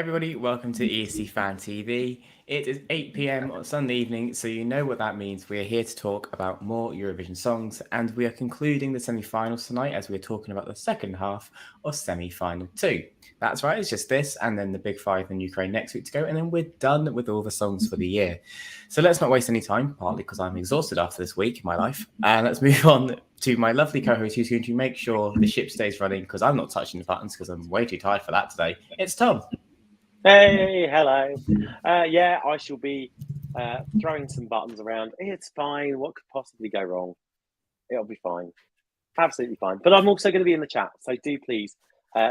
everybody, welcome to ESC Fan TV. It is 8 p.m. on Sunday evening, so you know what that means. We are here to talk about more Eurovision songs, and we are concluding the semi-finals tonight as we're talking about the second half of semi-final 2. That's right, it's just this, and then the big 5 in Ukraine next week to go, and then we're done with all the songs for the year. So let's not waste any time, partly because I'm exhausted after this week in my life, and let's move on to my lovely co-host who's going to make sure the ship stays running, because I'm not touching the buttons because I'm way too tired for that today. It's Tom. Hey, hello. I shall be throwing some buttons around. It's fine. What could possibly go wrong? It'll be fine. Absolutely fine. But I'm also going to be in the chat, so do please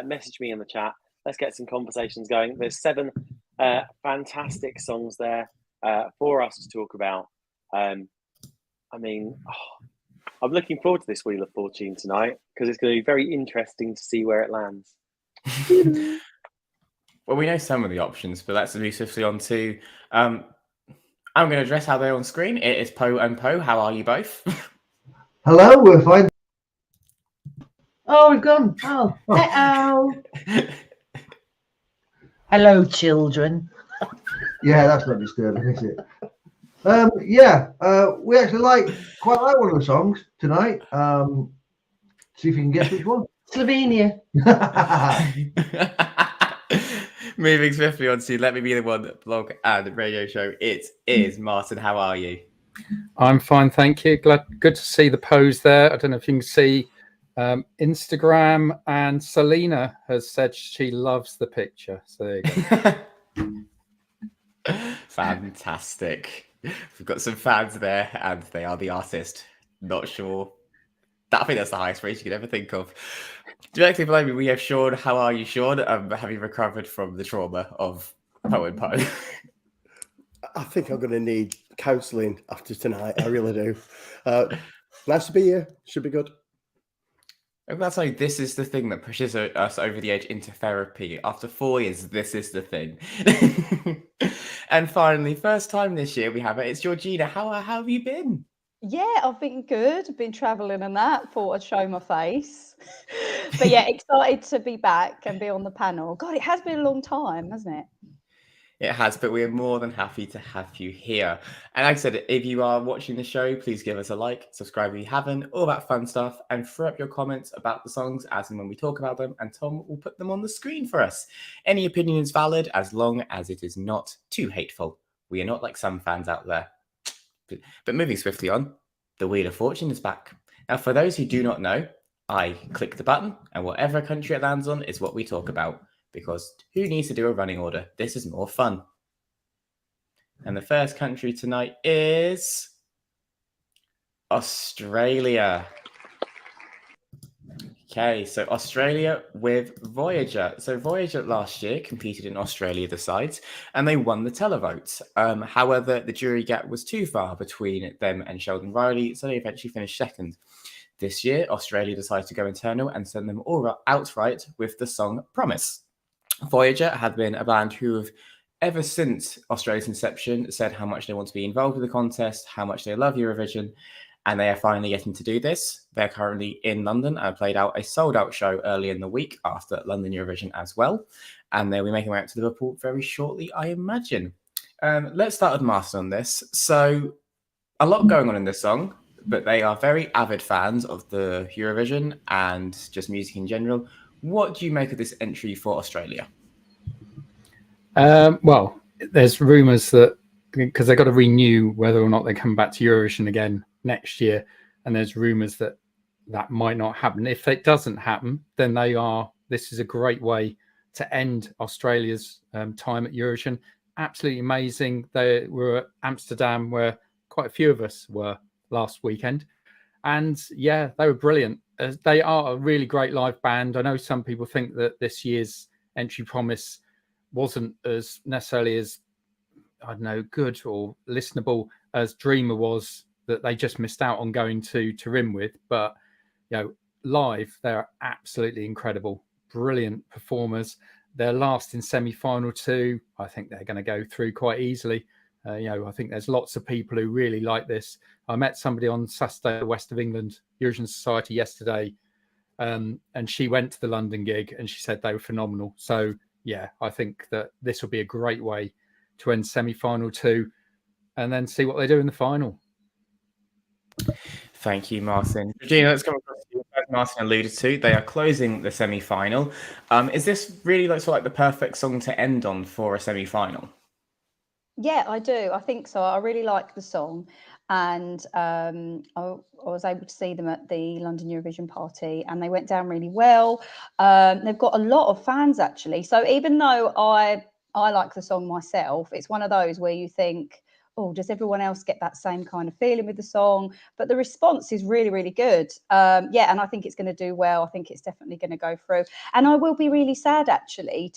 message me in the chat. Let's get some conversations going. There's 7 fantastic songs there for us to talk about. I'm looking forward to this Wheel of Fortune tonight because it's going to be very interesting to see where it lands. Well, we know some of the options, but let's move swiftly on to... I'm going to address how they're on screen. It is Poe and Poe. How are you both? Hello, we're fine. Oh, we've gone. Oh, hello. Hello, children. Yeah, that's not disturbing, is it? We actually quite like one of the songs tonight. See if you can guess which one. Slovenia. Moving swiftly on to Let Me Be the One blog and radio show. It is Martin. How are you? I'm fine, thank you. Good to see the pose there. I don't know if you can see Instagram, and Salena has said she loves the picture. So there you go. Fantastic. We've got some fans there, and they are the artist. Not sure. I think that's the highest praise you could ever think of. Directly below me, we have Sean. How are you, Sean? Have you recovered from the trauma of Poe and Poe? I think I'm going to need counselling after tonight. I really do. Nice to be here. Should be good. And that's like, this is the thing that pushes us over the edge into therapy. After 4 years, this is the thing. And finally, first time this year we have it. It's Georgina. How have you been? Yeah, I've been good. I've been travelling and that. Thought I'd show my face. But yeah, excited to be back and be on the panel. God, it has been a long time, hasn't it? It has, but we are more than happy to have you here. And like I said, if you are watching the show, please give us a like, subscribe if you haven't, all that fun stuff, and throw up your comments about the songs as and when we talk about them, and Tom will put them on the screen for us. Any opinion is valid as long as it is not too hateful. We are not like some fans out there. But moving swiftly on, the Wheel of Fortune is back. Now, for those who do not know, I click the button, and whatever country it lands on is what we talk about. Because who needs to do a running order? This is more fun. And the first country tonight is Australia. Okay, so Australia with Voyager. So Voyager last year competed in Australia Decides, and they won the televote. However, the jury gap was too far between them and Sheldon Riley, so they eventually finished second. This year, Australia decided to go internal and send them all outright with the song Promise. Voyager had been a band who have, ever since Australia's inception, said how much they want to be involved with the contest, how much they love Eurovision, and they are finally getting to do this. They're currently in London and played out a sold-out show early in the week after London Eurovision as well, and they'll be making their way out to Liverpool very shortly, I imagine. Let's start with Martin on this. So, a lot going on in this song, but they are very avid fans of the Eurovision and just music in general. What do you make of this entry for Australia? Well, there's rumours that because they've got to renew whether or not they come back to Eurovision again next year, and there's rumours that that might not happen. If it doesn't happen, then this is a great way to end Australia's time at Eurovision. Absolutely amazing. They were at Amsterdam, where quite a few of us were last weekend, and yeah, they were brilliant. They are a really great live band. I know some people think that this year's entry Promise wasn't as necessarily as, I don't know, good or listenable as Dreamer was, that they just missed out on going to Turin with. But, live, they're absolutely incredible. Brilliant performers. They're last in semi-final 2. I think they're going to go through quite easily. I think there's lots of people who really like this. I met somebody on Saturday at the West of England Eurovision Society yesterday, and she went to the London gig and she said they were phenomenal. So yeah, I think that this will be a great way to end semi-final 2 and then see what they do in the final. Thank you, Martin. Regina, let's come across to you. As Martin alluded to, they are closing the semi-final. Is this really like sort of like the perfect song to end on for a semi-final? Yeah, I do. I think so. I really like the song, and I was able to see them at the London Eurovision party, and they went down really well. They've got a lot of fans actually. So even though I like the song myself, it's one of those where you think, oh, does everyone else get that same kind of feeling with the song? But the response is really, really good. Yeah, and I think it's going to do well. I think it's definitely going to go through. And I will be really sad actually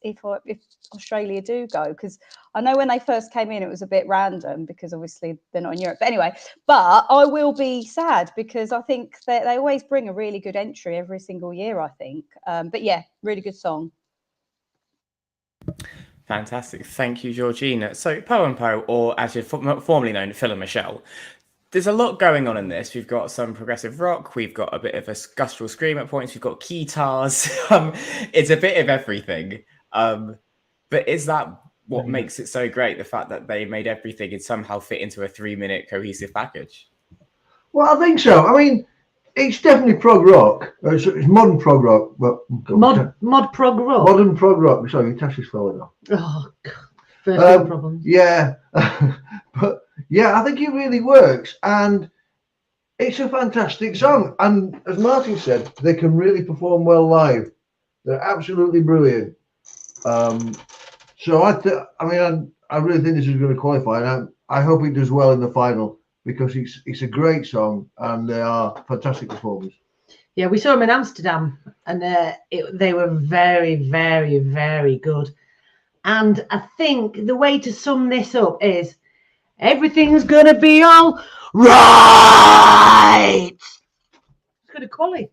if Australia do go, because I know when they first came in it was a bit random because obviously they're not in Europe. But anyway, but I will be sad because I think that they always bring a really good entry every single year, I think. But yeah, really good song. Fantastic. Thank you, Georgina. So, Poe and Poe, or as you're formerly known, Phil and Michelle, there's a lot going on in this. We've got some progressive rock. We've got a bit of a guttural scream at points. We've got guitars. It's a bit of everything. But is that what makes it so great? The fact that they made everything and somehow fit into a 3-minute cohesive package? Well, I think so. I mean, it's definitely prog rock. It's modern prog rock. But Mod prog rock. modern prog rock. Sorry, Tasha's falling off. Oh, God. First world problems. Yeah. But yeah, I think it really works. And it's a fantastic song. And as Martin said, they can really perform well live. They're absolutely brilliant. So I really think this is going to qualify. And I hope it does well in the final because it's a great song and they are fantastic performers. Yeah, we saw them in Amsterdam and they were very, very, very good. And I think the way to sum this up is everything's going to be all right. It's good quality.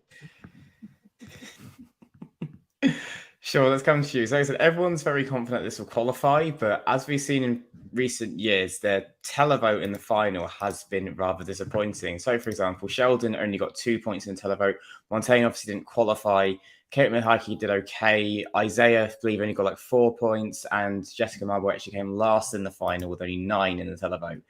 Sure, let's come to you. So like I said, everyone's very confident this will qualify, but as we've seen in recent years, their televote in the final has been rather disappointing. So, for example, Sheldon only got 2 points in the televote. Montaigne obviously didn't qualify. Kate Mihaki did okay. Isaiah, I believe, only got like 4 points, and Jessica Marble actually came last in the final with only 9 in the televote.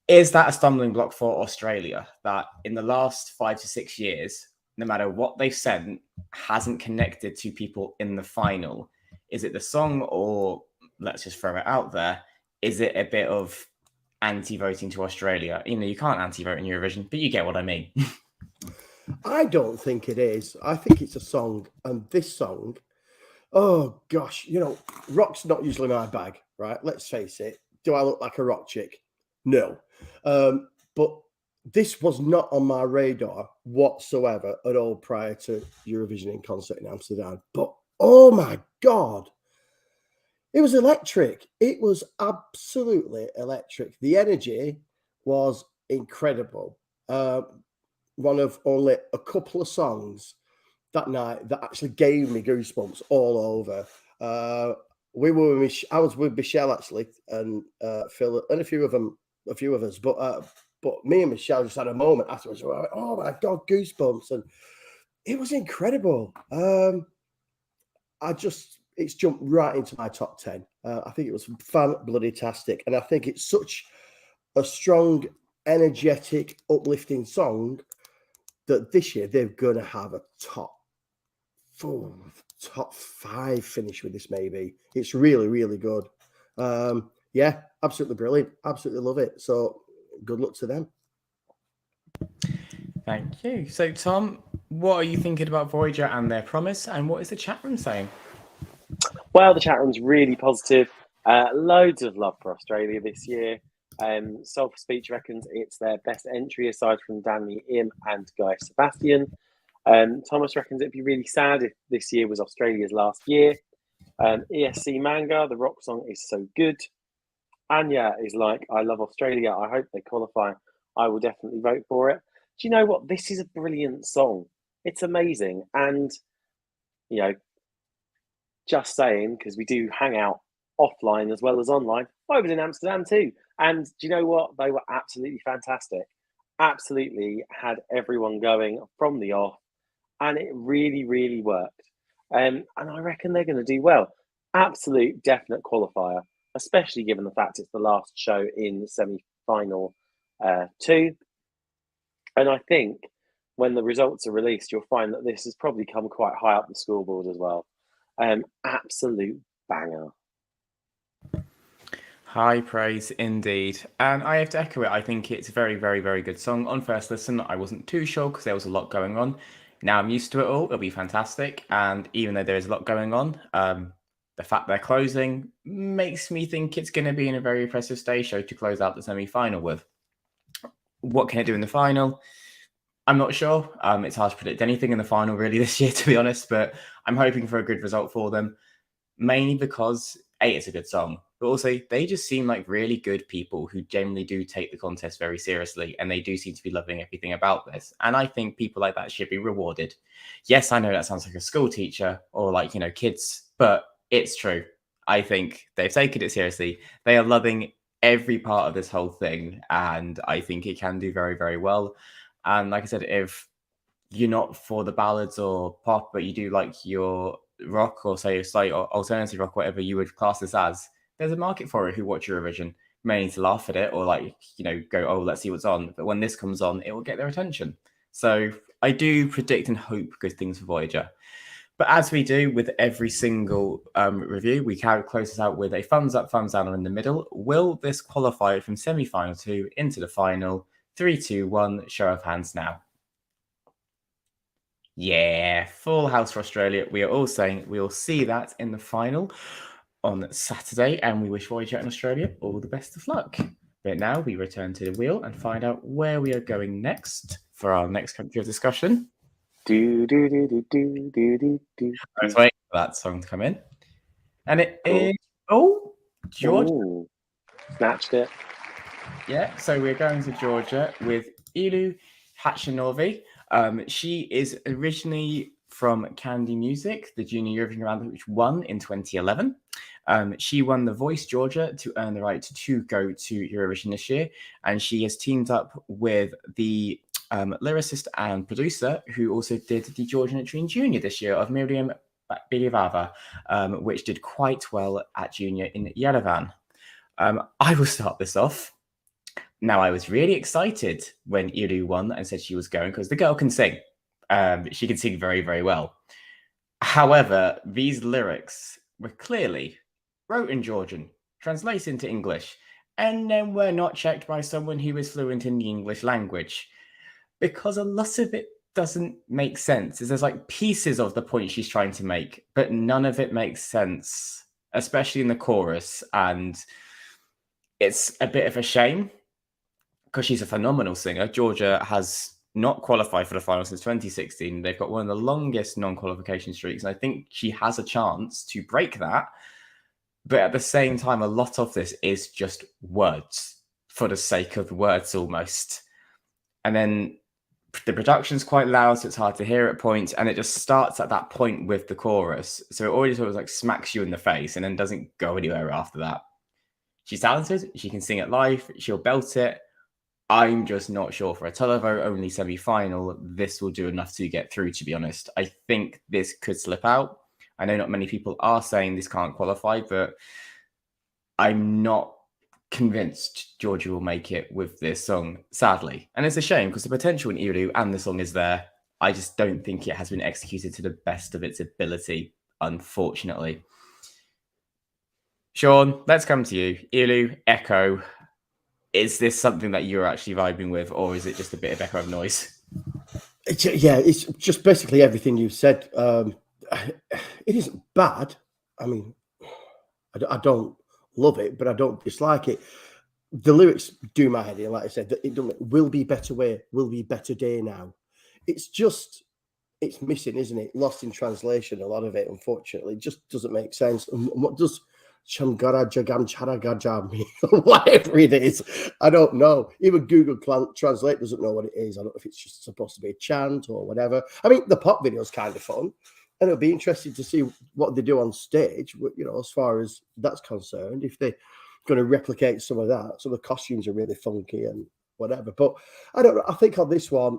Is that a stumbling block for Australia that in the last 5 to 6 years, no matter what they've sent, hasn't connected to people in the final? Is it the song, or let's just throw it out there, is it a bit of anti-voting to Australia? You know, you can't anti-vote in Eurovision, but you get what I mean. I don't think it is. I think it's a song, and this song, oh gosh, you know, rock's not usually my bag, right? Let's face it. Do I look like a rock chick? No. But this was not on my radar whatsoever at all prior to Eurovision in concert in Amsterdam. But oh my God, it was electric. It was absolutely electric. The energy was incredible. One of only a couple of songs that night that actually gave me goosebumps all over. I was with Michelle actually, and Phil, and a few of us, but me and Michelle just had a moment afterwards. We were like, oh my God, goosebumps, and it was incredible. It's jumped right into my top 10. I think it was fan-bloody-tastic, and I think it's such a strong, energetic, uplifting song that this year they're going to have a top 5 finish with this, maybe. It's really, really good. Yeah, absolutely brilliant. Absolutely love it. So good luck to them. Thank you. So, Tom, what are you thinking about Voyager and their promise, and what is the chat room saying? Well, the chat room's really positive. Loads of love for Australia this year. Soul for Speech reckons it's their best entry aside from Danny Im and Guy Sebastian. Thomas reckons it'd be really sad if this year was Australia's last year. ESC Manga, the rock song is so good. Anya is like, I love Australia. I hope they qualify. I will definitely vote for it. Do you know what? This is a brilliant song. It's amazing. And, you know, just saying, because we do hang out offline as well as online. I was in Amsterdam too. And do you know what? They were absolutely fantastic. Absolutely had everyone going from the off. And it really, really worked. And I reckon they're going to do well. Absolute definite qualifier, especially given the fact it's the last show in semi-final 2. And I think when the results are released, you'll find that this has probably come quite high up the scoreboard as well. Absolute banger. High praise indeed. And I have to echo it. I think it's a very, very, very good song. On first listen, I wasn't too sure because there was a lot going on. Now I'm used to it all. It'll be fantastic. And even though there is a lot going on, the fact they're closing makes me think it's going to be in a very impressive stage show to close out the semi-final with. What can it do in the final? I'm not sure. It's hard to predict anything in the final really this year, to be honest, but I'm hoping for a good result for them, mainly because A, it's a good song, but also they just seem like really good people who generally do take the contest very seriously, and they do seem to be loving everything about this. And I think people like that should be rewarded. Yes, I know that sounds like a school teacher or like, kids, but it's true. I think they've taken it seriously. They are loving every part of this whole thing, and I think it can do very, very well. And like I said, if you're not for the ballads or pop, but you do like your rock or say slight alternative rock, whatever you would class this as, there's a market for it who watch Eurovision, mainly to laugh at it or like, go, oh, let's see what's on. But when this comes on, it will get their attention. So I do predict and hope good things for Voyager. But as we do with every single review, we can close this out with a thumbs up, thumbs down in the middle. Will this qualify from semi-final 2 into the final? 3, 2, 1, show of hands now. Yeah, full house for Australia. We are all saying we will see that in the final on Saturday, and we wish Voyager and Australia all the best of luck. But now we return to the wheel and find out where we are going next for our next country of discussion. Do do do do do do do do. I was waiting for that song to come in, and it Cool. is Georgia. Ooh, snatched it. Yeah, so we're going to Georgia with Ilu Hachinovi. She is originally from Candy Music, the Junior Eurovision round, which won in 2011. She won The Voice Georgia to earn the right to go to Eurovision this year, and she has teamed up with the lyricist and producer who also did the Georgian Entry Junior this year of Miriam Bilivava, which did quite well at Junior in Yerevan. I will start this off. Now, I was really excited when Iru won and said she was going because the girl can sing. She can sing very, very well. However, these lyrics were clearly wrote in Georgian, translated into English, and then were not checked by someone who is fluent in the English language, because a lot of it doesn't make sense. There's like pieces of the point she's trying to make, but none of it makes sense, especially in the chorus. And it's a bit of a shame because she's a phenomenal singer. Georgia has not qualified for the final since 2016. They've got one of the longest non-qualification streaks, and I think she has a chance to break that. But at the same time, a lot of this is just words for the sake of words almost. And then the production's quite loud, so it's hard to hear at points, and it just starts at that point with the chorus. So it already sort of like smacks you in the face and then doesn't go anywhere after that. She's talented. She can sing it live. She'll belt it. I'm just not sure for a televote only semi-final, this will do enough to get through, to be honest. I think this could slip out. I know not many people are saying this can't qualify, but I'm not convinced Georgia will make it with this song, sadly. And it's a shame because the potential in Iru and the song is there. I just don't think it has been executed to the best of its ability, unfortunately. Sean, let's come to you. Iru, Echo. Is this something that you're actually vibing with, or is it just a bit of echo of noise? Yeah, it's just basically everything you said. It isn't bad. I mean, I don't love it, but I don't dislike it. The lyrics do my head in, like I said. It will be better way, will be better day now. It's missing, isn't it? Lost in translation. A lot of it, unfortunately, it just doesn't make sense. And what does Chamgara Jagam Charagajam mean? Whatever it is, I don't know. Even Google Translate doesn't know what it is. I don't know if it's just supposed to be a chant or whatever. I mean, the pop video is kind of fun, and it'll be interesting to see what they do on stage. You know, as far as that's concerned, if they're going to replicate some of that. So the costumes are really funky and whatever. But I don't know. I think on this one,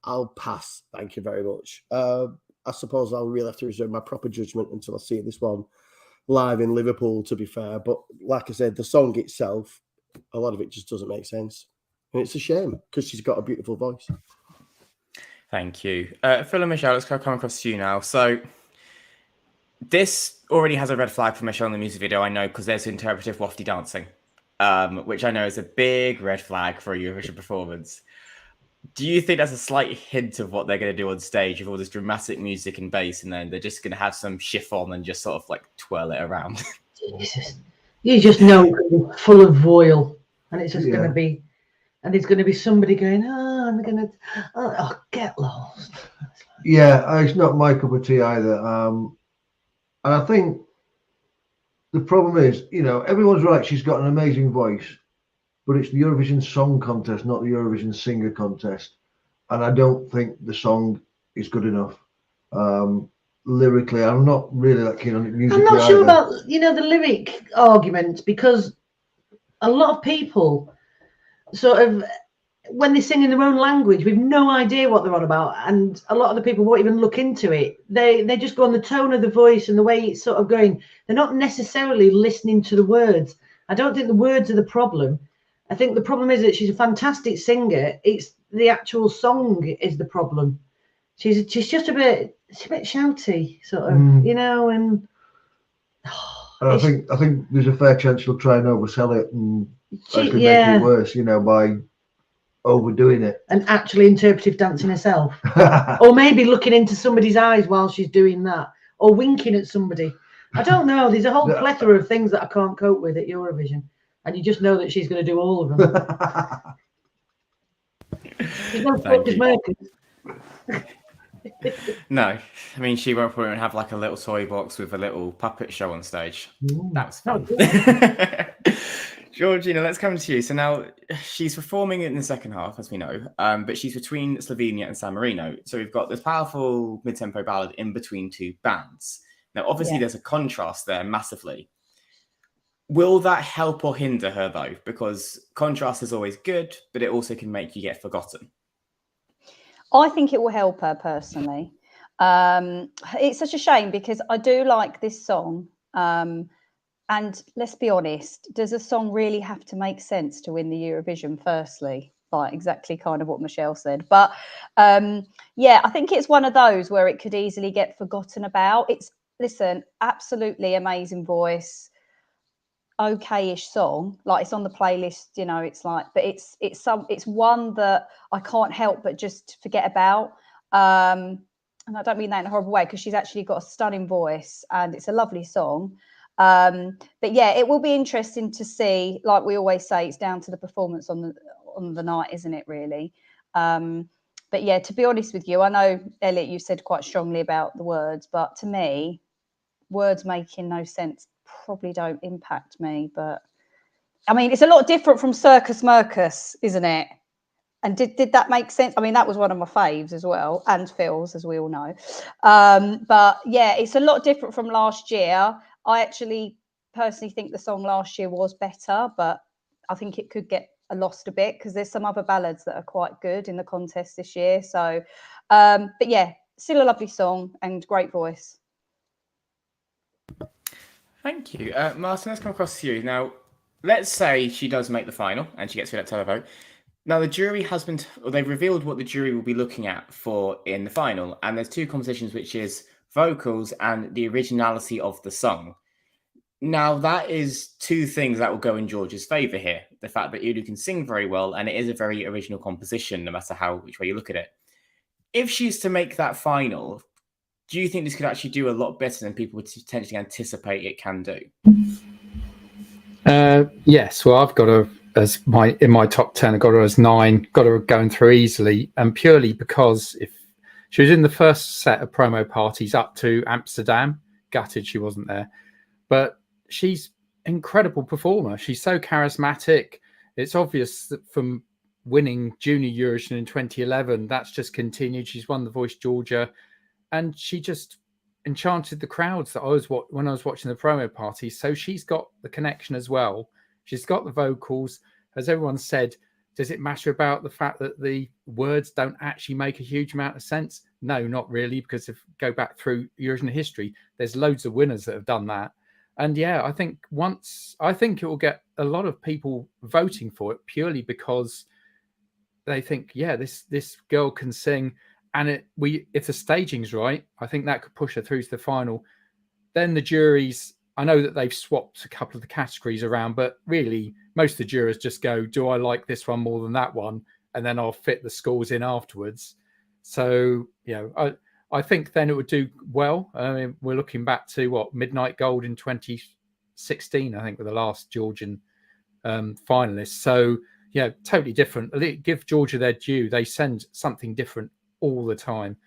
I'll pass. Thank you very much. I suppose I'll really have to reserve my proper judgment until I see this one live in Liverpool, to be fair. But like I said, the song itself, a lot of it just doesn't make sense. And it's a shame because she's got a beautiful voice. Thank you. Phil and Michelle, let's come across to you now. So this already has a red flag for Michelle in the music video, I know, because there's interpretive wafty dancing, which I know is a big red flag for a Eurovision performance. Do you think that's a slight hint of what they're going to do on stage with all this dramatic music and bass, and then they're just going to have some chiffon and just sort of like twirl it around? Jesus. You just know it's full of voil, and it's just going to be, and there's going to be somebody going, I'm going to, get lost. Yeah, it's not my cup of tea either. And I think the problem is, everyone's right. She's got an amazing voice, but it's the Eurovision Song Contest, not the Eurovision Singer Contest. And I don't think the song is good enough. Lyrically, I'm not really that keen on it musically. I'm not sure either. about, the lyric argument, because a lot of people sort of, when they sing in their own language, we've no idea what they're on about. And a lot of the people won't even look into it. They just go on the tone of the voice and the way it's sort of going. They're not necessarily listening to the words. I don't think the words are the problem. I think the problem is that she's a fantastic singer. It's the actual song is the problem. She's just a bit shouty, sort of, and I think there's a fair chance she'll try and oversell it and actually make it worse, by overdoing it. And actually interpretive dancing herself. Or maybe looking into somebody's eyes while she's doing that. Or winking at somebody. I don't know. There's a whole plethora of things that I can't cope with at Eurovision. And you just know that she's going to do all of them. There's no focus makers. No, I mean, she won't probably have like a little toy box with a little puppet show on stage. That was fun. Georgina, let's come to you. So now she's performing in the second half, as we know, but she's between Slovenia and San Marino. So we've got this powerful mid-tempo ballad in between two bands. Now, obviously, there's a contrast there massively. Will that help or hinder her, though? Because contrast is always good, but it also can make you get forgotten. I think it will help her personally. It's such a shame because I do like this song. And let's be honest, does a song really have to make sense to win the Eurovision, firstly? Like exactly kind of what Michelle said. But I think it's one of those where it could easily get forgotten about. Listen, absolutely amazing voice. Okay-ish song, like it's on the playlist, it's like, but it's one that I can't help but just forget about. And I don't mean that in a horrible way, because she's actually got a stunning voice and it's a lovely song. But yeah, it will be interesting to see. Like we always say, it's down to the performance on the night, isn't it? Really. But yeah, to be honest with you, I know Elliot, you said quite strongly about the words, but to me, words making no sense probably don't impact me. But I mean, it's a lot different from Circus Mercus, isn't it? And did that make sense? I mean, that was one of my faves as well, and Phil's, as we all know. But yeah, it's a lot different from last year. I actually personally think the song last year was better, but I think it could get lost a bit because there's some other ballads that are quite good in the contest this year. So, but yeah, still a lovely song and great voice. Thank you. Martin, let's come across to you. Now, let's say she does make the final and she gets through that televote. Now, the jury they've revealed what the jury will be looking at for in the final. And there's two competitions, which is vocals and the originality of the song. Now, that is two things that will go in George's favour here. The fact that Udo can sing very well and it is a very original composition, no matter which way you look at it. If she's to make that final, do you think this could actually do a lot better than people would potentially anticipate it can do? Yes. Well, I've got her in my top 10. I've got her as 9. Got her going through easily, and purely because if she was in the first set of promo parties up to Amsterdam, gutted she wasn't there, but she's an incredible performer. She's so charismatic. It's obvious that from winning Junior Eurovision in 2011, that's just continued. She's won the Voice Georgia. And she just enchanted the crowds that when I was watching the promo party. So she's got the connection as well. She's got the vocals. As everyone said, Does it matter about the fact that the words don't actually make a huge amount of sense? No, not really, because if you go back through Eurovision history, there's loads of winners that have done that. And yeah, I think it will get a lot of people voting for it purely because they think, yeah, this girl can sing, and if the staging's right, I think that could push her through to the final. Then the juries, I know that they've swapped a couple of the categories around, but really most of the jurors just go, do I like this one more than that one? And then I'll fit the scores in afterwards. So, I think then it would do well. I mean, we're looking back to Midnight Gold in 2016, I think, were the last Georgian finalists. So, yeah, totally different. Give Georgia their due. They send something different all the time.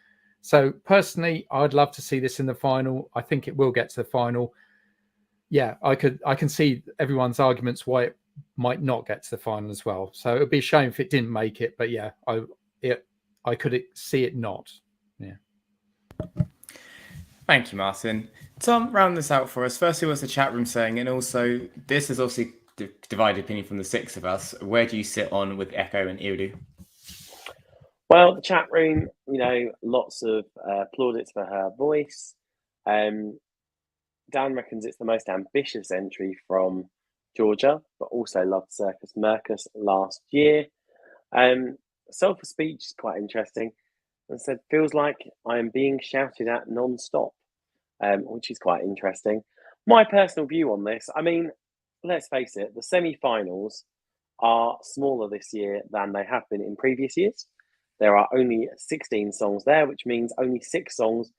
So personally, I'd love to see this in the final. I think it will get to the final. Yeah, I can see everyone's arguments why it might not get to the final as well. So it'd be a shame if it didn't make it. But yeah, I could see it not. Yeah. Thank you, Martin. Tom, round this out for us. Firstly, what's the chat room saying? And also, this is obviously divided opinion from the six of us. Where do you sit on with Echo and Iru? Well, the chat room, lots of plaudits for her voice. Dan reckons it's the most ambitious entry from Georgia, but also loved Circus Mercus last year. Sulphur Speech is quite interesting and said, feels like I am being shouted at non-stop, which is quite interesting. My personal view on this, I mean, let's face it, the semi-finals are smaller this year than they have been in previous years. There are only 16 songs there, which means only 6 songs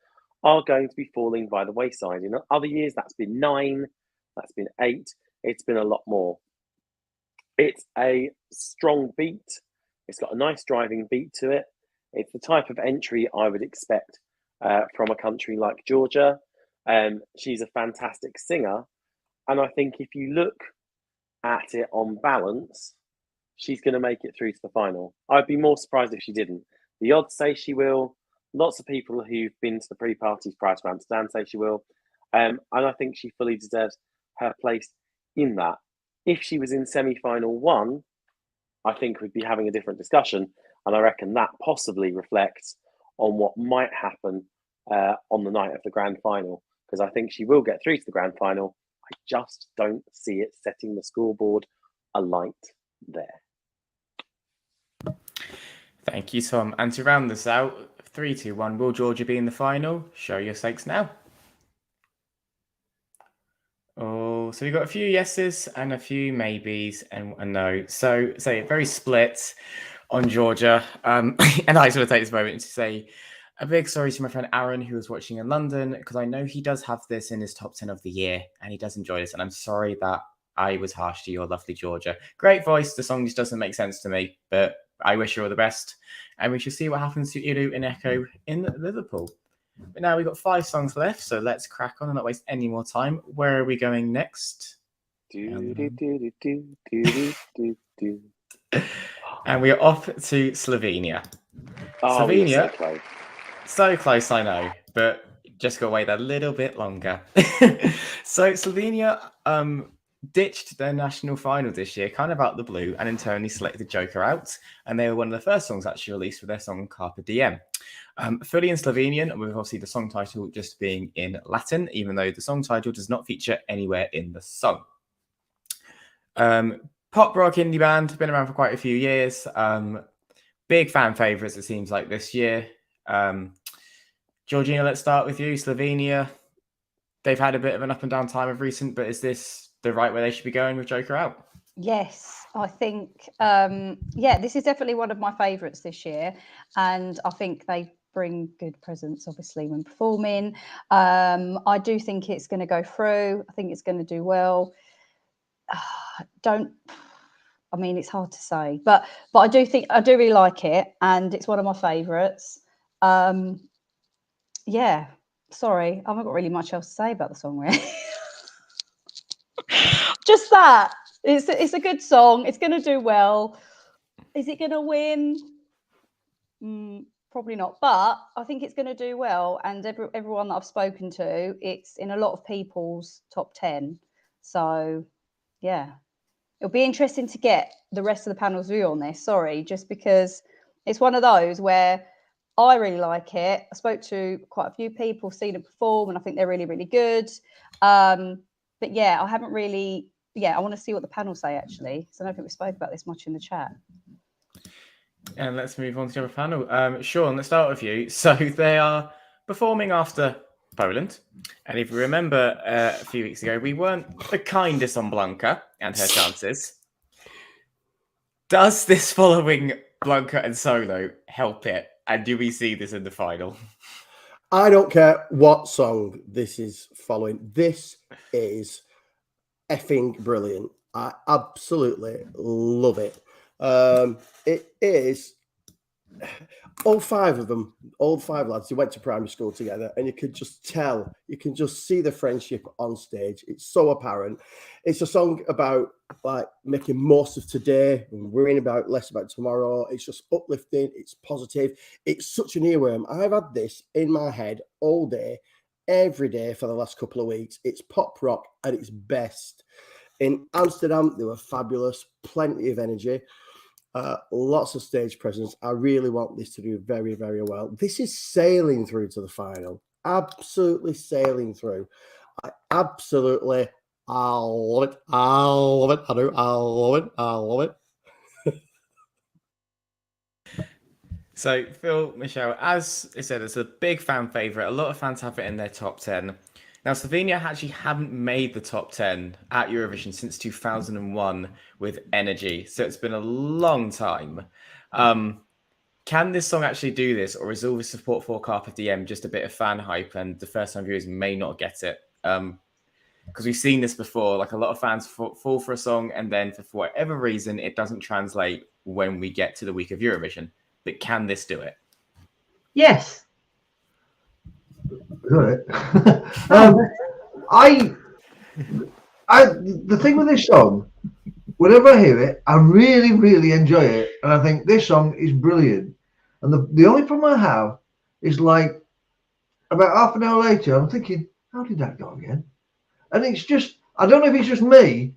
are going to be falling by the wayside. In other years, that's been 9, that's been 8. It's been a lot more. It's a strong beat. It's got a nice driving beat to it. It's the type of entry I would expect from a country like Georgia. She's a fantastic singer. And I think if you look at it on balance, she's going to make it through to the final. I'd be more surprised if she didn't. The odds say she will. Lots of people who've been to the pre-parties prior to Amsterdam say she will. And I think she fully deserves her place in that. If she was in semi-final 1, I think we'd be having a different discussion. And I reckon that possibly reflects on what might happen on the night of the grand final. Because I think she will get through to the grand final. I just don't see it setting the scoreboard alight there. Thank you, Tom. And to round this out, 3, 2, 1, will Georgia be in the final? Show your stakes now. Oh, so we've got a few yeses and a few maybes and a no. So very split on Georgia. And I just want to take this moment to say a big sorry to my friend Aaron, who was watching in London, because I know he does have this in his top 10 of the year and he does enjoy this. And I'm sorry that I was harsh to your lovely Georgia. Great voice. The song just doesn't make sense to me, but I wish you all the best. And we shall see what happens to Iru and Echo in Liverpool. But now we've got 5 songs left, so let's crack on and not waste any more time. Where are we going next? And we are off to Slovenia. Slovenia, so close, I know, but just got to wait a little bit longer. So Slovenia ditched their national final this year, kind of out the blue, and internally selected Joker out. And they were one of the first songs actually released with their song Carpe Diem. Fully in Slovenian, with obviously the song title just being in Latin, even though the song title does not feature anywhere in the song. Pop rock indie band, been around for quite a few years. Big fan favourites, it seems like, this year. Georgina, let's start with you. Slovenia, they've had a bit of an up and down time of recent, but is this the right way they should be going with Joker out? Yes, I think, this is definitely one of my favourites this year. And I think they bring good presence, obviously, when performing. I do think it's going to go through. I think it's going to do well. It's hard to say, but I do really like it, and it's one of my favourites. Sorry, I haven't got really much else to say about the song, really. Just that it's a good song. It's going to do well. Is it going to win? Probably not, but I think it's going to do well. And everyone that I've spoken to, it's in a lot of people's top 10. So, yeah, it'll be interesting to get the rest of the panel's view on this. Sorry, just because it's one of those where I really like it. I spoke to quite a few people, seen it perform, and I think they're really, really good. But yeah, I haven't really. Yeah, I want to see what the panel say actually. So I don't think we spoke about this much in the chat. And let's move on to the other panel. Sean, let's start with you. So they are performing after Poland. And if you remember a few weeks ago, we weren't the kindest on Blanca and her chances. Does this following Blanca and Solo help it? And do we see this in the final? I don't care what song this is following. This is effing brilliant. I absolutely love it. It is all five of them, all five lads, they went to primary school together, and you could just tell, you can just see the friendship on stage. It's so apparent. It's a song about like making most of today and worrying about less about tomorrow. It's just uplifting, it's positive. It's such an earworm. I've had this in my head all day, every day for the last couple of weeks. It's pop rock at its best. In Amsterdam, they were fabulous, plenty of energy. Lots of stage presence. I really want this to do very, very well. This is sailing through to the final. Absolutely sailing through. I love it. I love it. I love it. I do. I love it. I love it. So, Phil, Michelle, as I said, it's a big fan favourite. A lot of fans have it in their top 10. Now, Slovenia actually haven't made the top 10 at Eurovision since 2001 with Energy. So it's been a long time. Can this song actually do this? Or is all the support for Carpe Diem just a bit of fan hype and the first-time viewers may not get it? Because we've seen this before. Like, a lot of fans fall for a song and then for whatever reason, it doesn't translate when we get to the week of Eurovision. But can this do it? Yes. Right. The thing with this song, whenever I hear it, I really, really enjoy it, and I think this song is brilliant. And the only problem I have is like about half an hour later, I'm thinking, how did that go again? And it's just, I don't know if it's just me,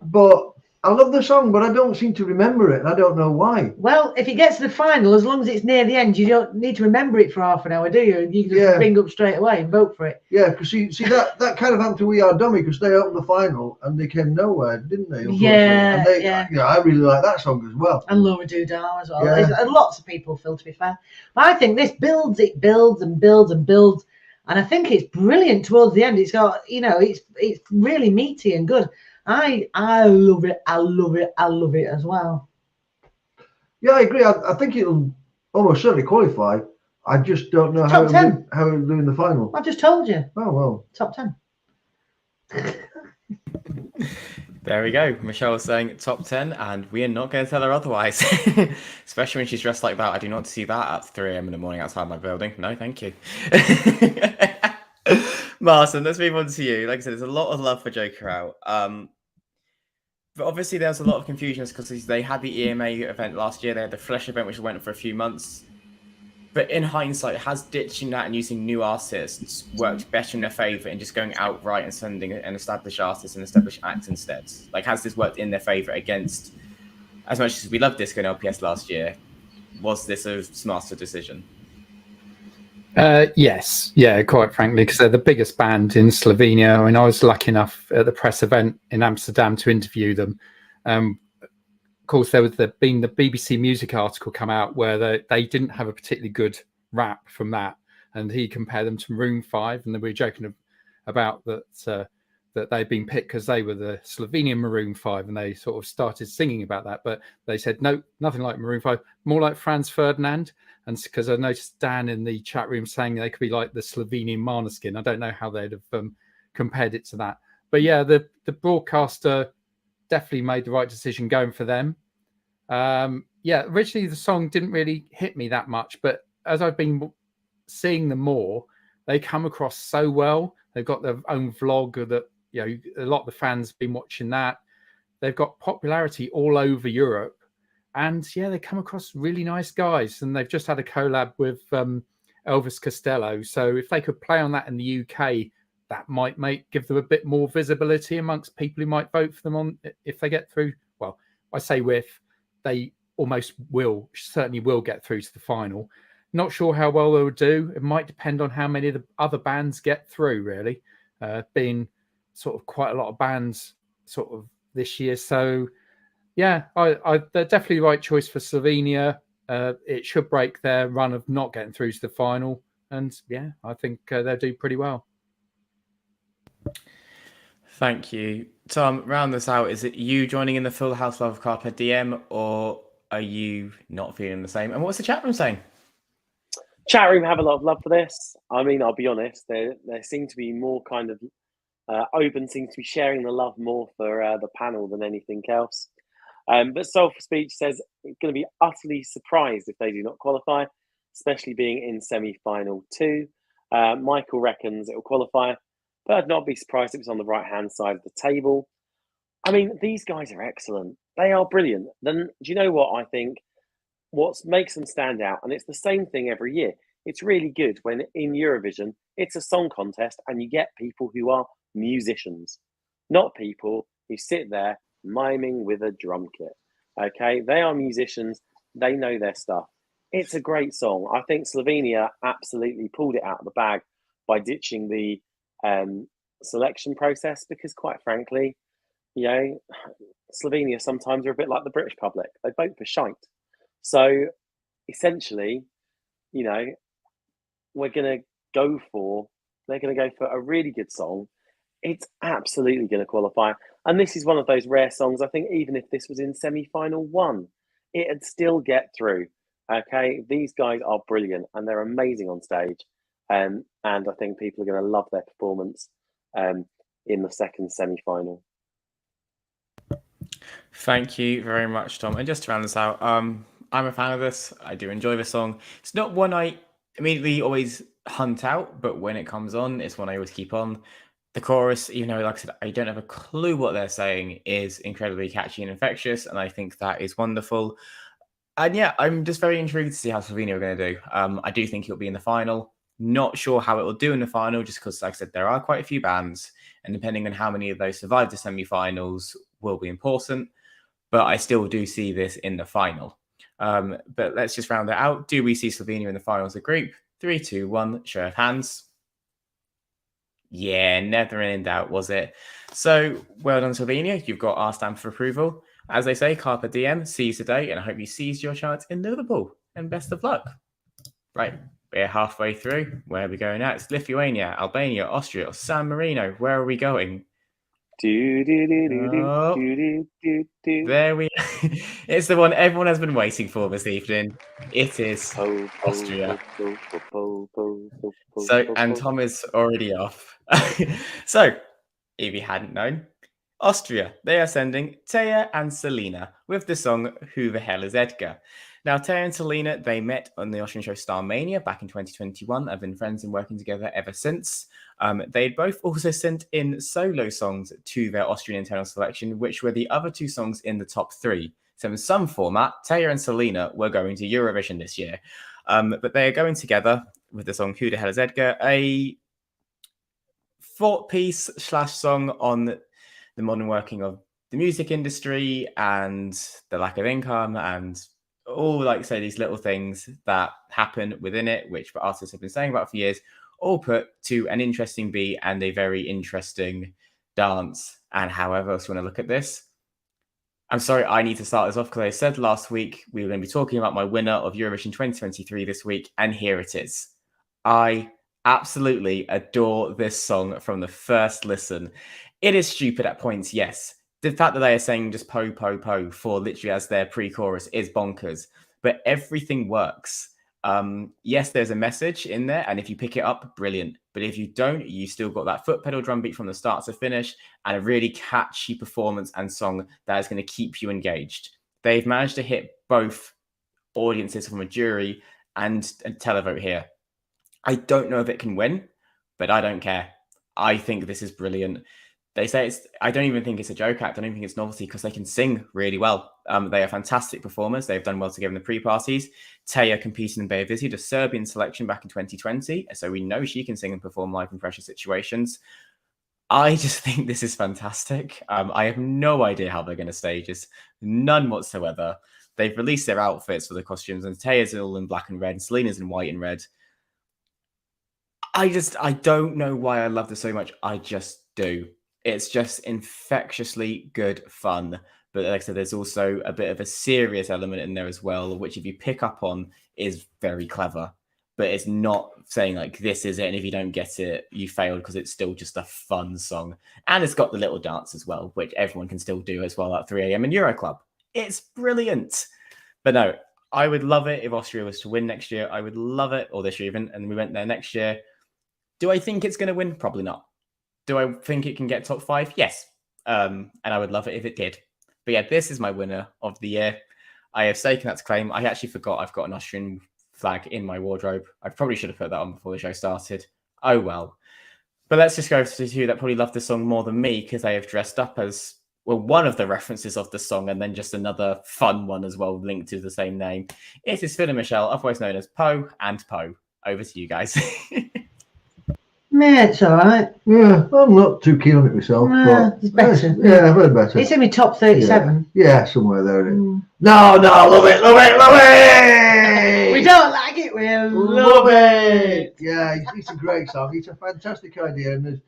but I love the song, but I don't seem to remember it, and I don't know why. Well, if it gets to the final, as long as it's near the end, you don't need to remember it for half an hour, do you? You can just ring up straight away and vote for it. Yeah, because see that kind of happened to We Are Dummy, because they opened the final and they came nowhere, didn't they? Yeah, and I really like that song as well. And Laura Doodah as well. Yeah. There's lots of people, Phil, to be fair. But I think this builds and builds and builds. And I think it's brilliant towards the end. It's got, it's really meaty and good. I love it. I love it. I love it as well. Yeah, I agree. I think it'll almost certainly qualify. I just don't know how it'll do in the final. I've just told you. Oh, well. Top 10. There we go. Michelle was saying top 10, and we are not going to tell her otherwise. Especially when she's dressed like that. I do not see that at 3 a.m. in the morning outside my building. No, thank you. Martin, let's move on to you. Like I said, there's a lot of love for Joker Out. But obviously there's a lot of confusion because they had the EMA event last year. They had the Flesh event, which went for a few months. But in hindsight, has ditching that and using new artists worked better in their favour and just going outright and sending an established artist and established act instead? Like, has this worked in their favour against, as much as we loved Disco and LPS last year, was this a smarter decision? Yes, yeah, quite frankly, because they're the biggest band in Slovenia. I mean, I was lucky enough at the press event in Amsterdam to interview them. Of course, there was been the BBC Music article come out where they didn't have a particularly good rap from that, and he compared them to Maroon 5, and then we were joking about that they'd been picked because they were the Slovenian Maroon 5, and they sort of started singing about that. But they said no, nothing like Maroon 5, more like Franz Ferdinand. And because I noticed Dan in the chat room saying they could be like the Slovenian Måneskin. I don't know how they'd have compared it to that. But yeah, the broadcaster definitely made the right decision going for them. Yeah, originally the song didn't really hit me that much, but as I've been seeing them more, they come across so well. They've got their own vlog that, a lot of the fans have been watching that. They've got popularity all over Europe. And yeah, they come across really nice guys, and they've just had a collab with Elvis Costello. So if they could play on that in the UK, that might give them a bit more visibility amongst people who might vote for them on if they get through. Well, I say they certainly will get through to the final. Not sure how well they'll do. It might depend on how many of the other bands get through, really, being sort of quite a lot of bands sort of this year. So, yeah, they're definitely the right choice for Slovenia. It should break their run of not getting through to the final. And, yeah, I think they'll do pretty well. Thank you. Tom, round this out. Is it you joining in the full house love of Carpe Diem, or are you not feeling the same? And what's the chat room saying? Chat room have a lot of love for this. I mean, I'll be honest, there seem to be more kind of open, seems to be sharing the love more for the panel than anything else. But Soul for Speech says it's going to be utterly surprised if they do not qualify, especially being in semi-final 2. Michael reckons it will qualify, but I'd not be surprised if it's on the right-hand side of the table. I mean, these guys are excellent. They are brilliant. Then, do you know what I think? What makes them stand out, and it's the same thing every year. It's really good when in Eurovision, it's a song contest and you get people who are musicians, not people who sit there miming with a drum kit. Okay, they are musicians. They know their stuff. It's a great song. I think Slovenia absolutely pulled it out of the bag by ditching the selection process because, quite frankly, you know, Slovenia sometimes are a bit like the British public. They vote for shite. So essentially, you know, they're going to go for a really good song. It's absolutely going to qualify. And this is one of those rare songs. I think even if this was in semi-final 1, it'd still get through. Okay, these guys are brilliant and they're amazing on stage. And I think people are going to love their performance in the second semi-final. Thank you very much, Tom. And just to round this out, I'm a fan of this. I do enjoy the song. It's not one I immediately always hunt out, but when it comes on, it's one I always keep on. The chorus, even though, like I said, I don't have a clue what they're saying, is incredibly catchy and infectious, and I think that is wonderful. And yeah, I'm just very intrigued to see how Slovenia are going to do. I do think it'll be in the final. Not sure how it will do in the final, just because, like I said, there are quite a few bands, and depending on how many of those survive the semi-finals will be important. But I still do see this in the final. But let's just round it out. Do we see Slovenia in the finals of group? 3, 2, 1, show of hands. Yeah, never in doubt, was it? So, well done, Slovenia. You've got our stamp for approval. As they say, Carpe Diem, seize the day, and I hope you seized your chance in Liverpool. And best of luck. Right, we're halfway through. Where are we going next? Lithuania, Albania, Austria, or San Marino? Where are we going? There we it's the one everyone has been waiting for this evening. It is Austria. So, and Tom is already off. So, if you hadn't known, Austria, they are sending Teya and Salena with the song Who the Hell is Edgar? Now, Teya and Salena, they met on the Austrian show Starmania back in 2021. Have been friends and working together ever since. They both also sent in solo songs to their Austrian internal selection, which were the other 2 songs in the top 3. So in some format, Teya and Salena were going to Eurovision this year. But they are going together with the song Who the Hell is Edgar? A thought piece / song on the modern working of the music industry and the lack of income and all, like, say, these little things that happen within it, which the artists have been saying about for years, all put to an interesting beat and a very interesting dance. And however else you want to look at this, I'm sorry, I need to start this off because I said last week we were going to be talking about my winner of Eurovision 2023 this week, and here it is. I absolutely adore this song from the first listen. It is stupid at points, yes. The fact that they are saying just po, po, po for literally as their pre-chorus is bonkers, but everything works. Yes, there's a message in there, and if you pick it up, brilliant. But if you don't, you still got that foot pedal drum beat from the start to finish and a really catchy performance and song that is going to keep you engaged. They've managed to hit both audiences from a jury and a televote here. I don't know if it can win, but I don't care. I think this is brilliant. They say I don't even think it's a joke act. I don't think it's novelty because they can sing really well. They are fantastic performers. They've done well together in the pre-parties. Teya competed in Beovisit, a Serbian selection back in 2020. So we know she can sing and perform live in pressure situations. I just think this is fantastic. I have no idea how they're going to stage this. None whatsoever. They've released their outfits for the costumes, and Teya's all in black and red, and Selena's in white and red. I don't know why I love this so much. I just do. It's just infectiously good fun. But like I said, there's also a bit of a serious element in there as well, which if you pick up on is very clever. But it's not saying like, this is it, and if you don't get it, you failed, because it's still just a fun song. And it's got the little dance as well, which everyone can still do as well at 3 a.m. in Euro Club. It's brilliant. But no, I would love it if Austria was to win next year. I would love it, or this year even, and we went there next year. Do I think it's going to win? Probably not. Do I think it can get top 5? Yes. And I would love it if it did. But yeah, this is my winner of the year. I have taken that to claim. I actually forgot I've got an Austrian flag in my wardrobe. I probably should have put that on before the show started. Oh well. But let's just go to the two that probably love the song more than me, because they have dressed up as, well, one of the references of the song, and then just another fun one as well linked to the same name. It is Phil and Michelle, otherwise known as Poe and Poe. Over to you guys. Yeah, it's all right. Yeah, I'm not too keen on it myself. But It's better. Yeah, I've heard better. It's in my top 37. Yeah, somewhere there. No, love it, love it, love it! We don't like it, we love it. Yeah, it's a great song. It's a fantastic idea. And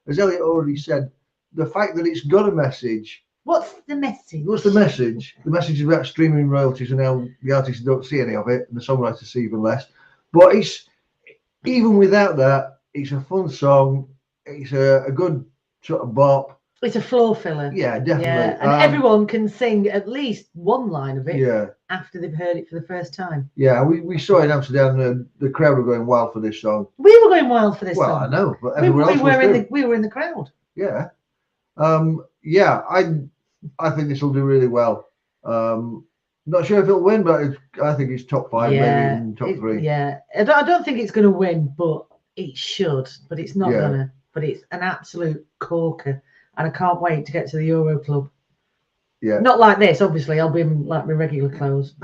as Elliot already said, the fact that it's got a message. What's the message? What's the message? The message is about streaming royalties and how the artists don't see any of it, and the songwriters see even less. But it's, even without that, it's a fun song. It's a good sort of bop. It's a floor filler. Yeah, definitely. Yeah, and everyone can sing at least one line of it. Yeah. After they've heard it for the first time. Yeah, we saw in Amsterdam the crowd were going wild for this song. We were going wild for this song. Well, I know, but we everyone else were was too. we were in the crowd. Yeah. Yeah, I think this will do really well. Not sure if it'll win, but I think it's top 5, maybe even top 3. Yeah, I don't think it's going to win, but it should. But it's not gonna. But it's an absolute corker, and I can't wait to get to the Euro Club. Yeah. Not like this, obviously. I'll be in like my regular clothes.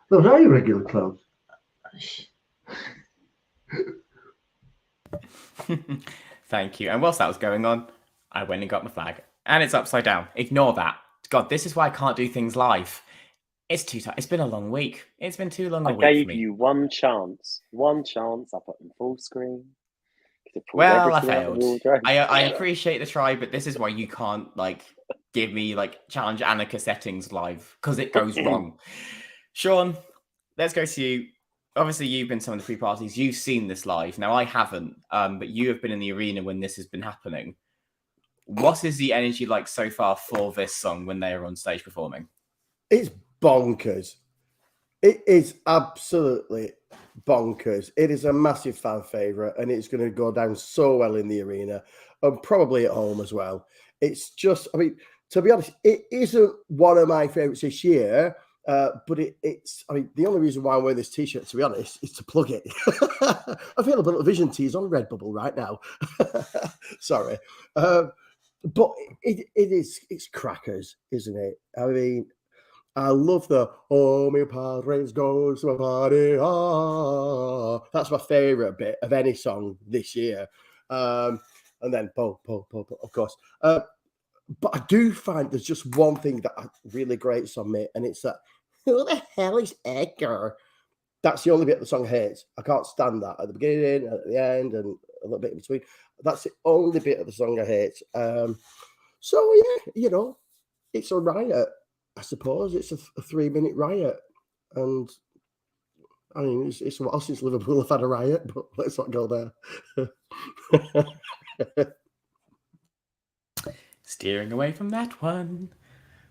Those are your regular clothes. Thank you. And whilst that was going on, I went and got my flag. And it's upside down. Ignore that. God, this is why I can't do things live. It's too tight. It's been a long week. It's been too long a week for me. I gave you one chance. One chance. I put in full screen. Well, I failed. I appreciate the try, but this is why you can't give me Challenge Annika settings live, because it goes wrong. Sean, let's go to you. Obviously, you've been to some of the pre-parties. You've seen this live. Now, I haven't, but you have been in the arena when this has been happening. What is the energy like so far for this song when they are on stage performing? It's bonkers. It is absolutely bonkers. It is a massive fan favourite, and it's going to go down so well in the arena and probably at home as well. It's just, I mean, to be honest, it isn't one of my favourites this year, but it's, I mean, the only reason why I'm wearing this t-shirt, to be honest, is to plug it. Available at Vision Tees on Redbubble right now. Sorry. But it's crackers, isn't it? I mean, I love the "Oh, mi padres goes to a party." Ah, that's my favourite bit of any song this year. And then po, of course. But I do find there's just one thing that really grates on me, and it's that, who the hell is Edgar? That's the only bit of the song I hate. I can't stand that at the beginning, at the end, and a little bit in between. That's the only bit of the song I hate. So yeah, you know, it's a riot. I suppose it's a 3-minute riot, and I mean it's a while since Liverpool have had a riot, but let's not go there. Steering away from that one.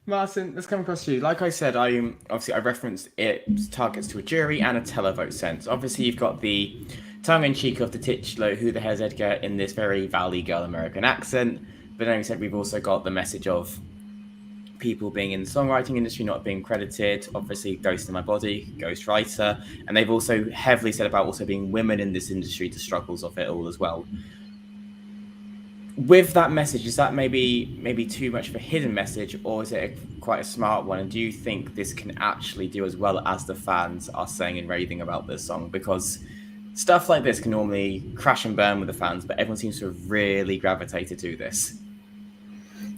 Martin, let's come across to you. Like I said, I referenced it targets to a jury and a televote sense. Obviously, you've got the tongue-in-cheek of the titular "Who the hell's Edgar" in this very Valley Girl American accent, but then we said we've also got the message of people being in the songwriting industry not being credited. Obviously, Ghost in My Body, ghostwriter, and they've also heavily said about also being women in this industry, the struggles of it all as well. with that message, is that maybe too much of a hidden message, or is it quite a smart one? And do you think this can actually do as well as the fans are saying and raving about this song? Because stuff like this can normally crash and burn with the fans, but everyone seems to have really gravitated to this.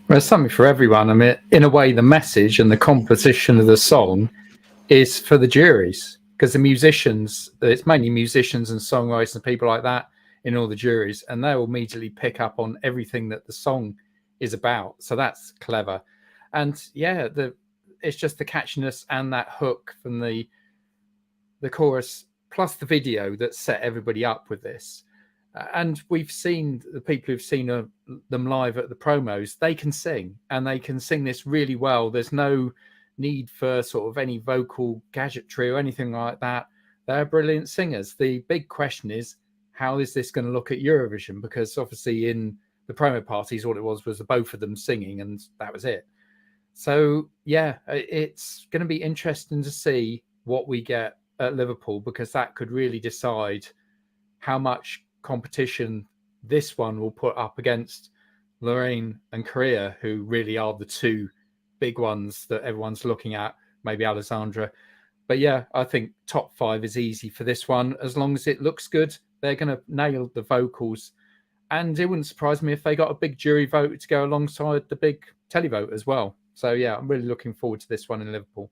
Well, it's something for everyone. I mean, in a way, the message and the composition of the song is for the juries, because the musicians, it's mainly musicians and songwriters and people like that in all the juries, and they'll immediately pick up on everything that the song is about. So that's clever. And yeah, it's just the catchiness and that hook from the chorus plus the video that set everybody up with this. And we've seen the people who've seen them live at the promos, they can sing, and they can sing this really well. There's no need for sort of any vocal gadgetry or anything like that. They're brilliant singers. The big question is, how is this going to look at Eurovision? Because obviously in the promo parties, all it was the both of them singing, and that was it. So yeah, it's going to be interesting to see what we get at Liverpool, because that could really decide how much competition this one will put up against Lorraine and Korea, who really are the two big ones that everyone's looking at, maybe Alessandra. But yeah, I think top 5 is easy for this one. As long as it looks good, they're going to nail the vocals. And it wouldn't surprise me if they got a big jury vote to go alongside the big televote as well. So yeah, I'm really looking forward to this one in Liverpool.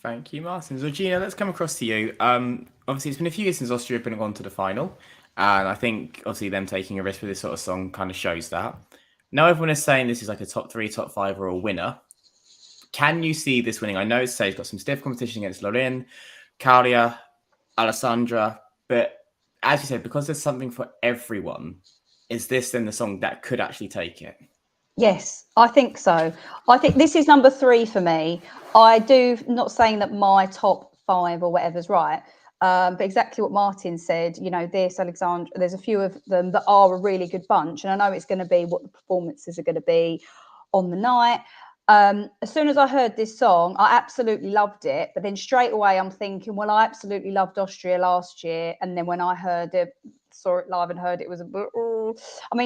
Thank you, Martin. So Gina, let's come across to you. Obviously, it's been a few years since Austria have gone to the final. And I think, obviously, them taking a risk with this sort of song kind of shows that. Now everyone is saying this is like a top 3, top 5 or a winner. Can you see this winning? I know it's got some stiff competition against Lorraine, Kalia, Alessandra. But as you said, because there's something for everyone, is this then the song that could actually take it? Yes, I think so. I think this is number 3 for me. Not saying that my top 5 or whatever's right, but exactly what Martin said, this, Alexandra, there's a few of them that are a really good bunch. And I know it's going to be what the performances are going to be on the night. As soon as I heard this song, I absolutely loved it. But then straight away, I'm thinking, well, I absolutely loved Austria last year. And then when I saw it live and heard it was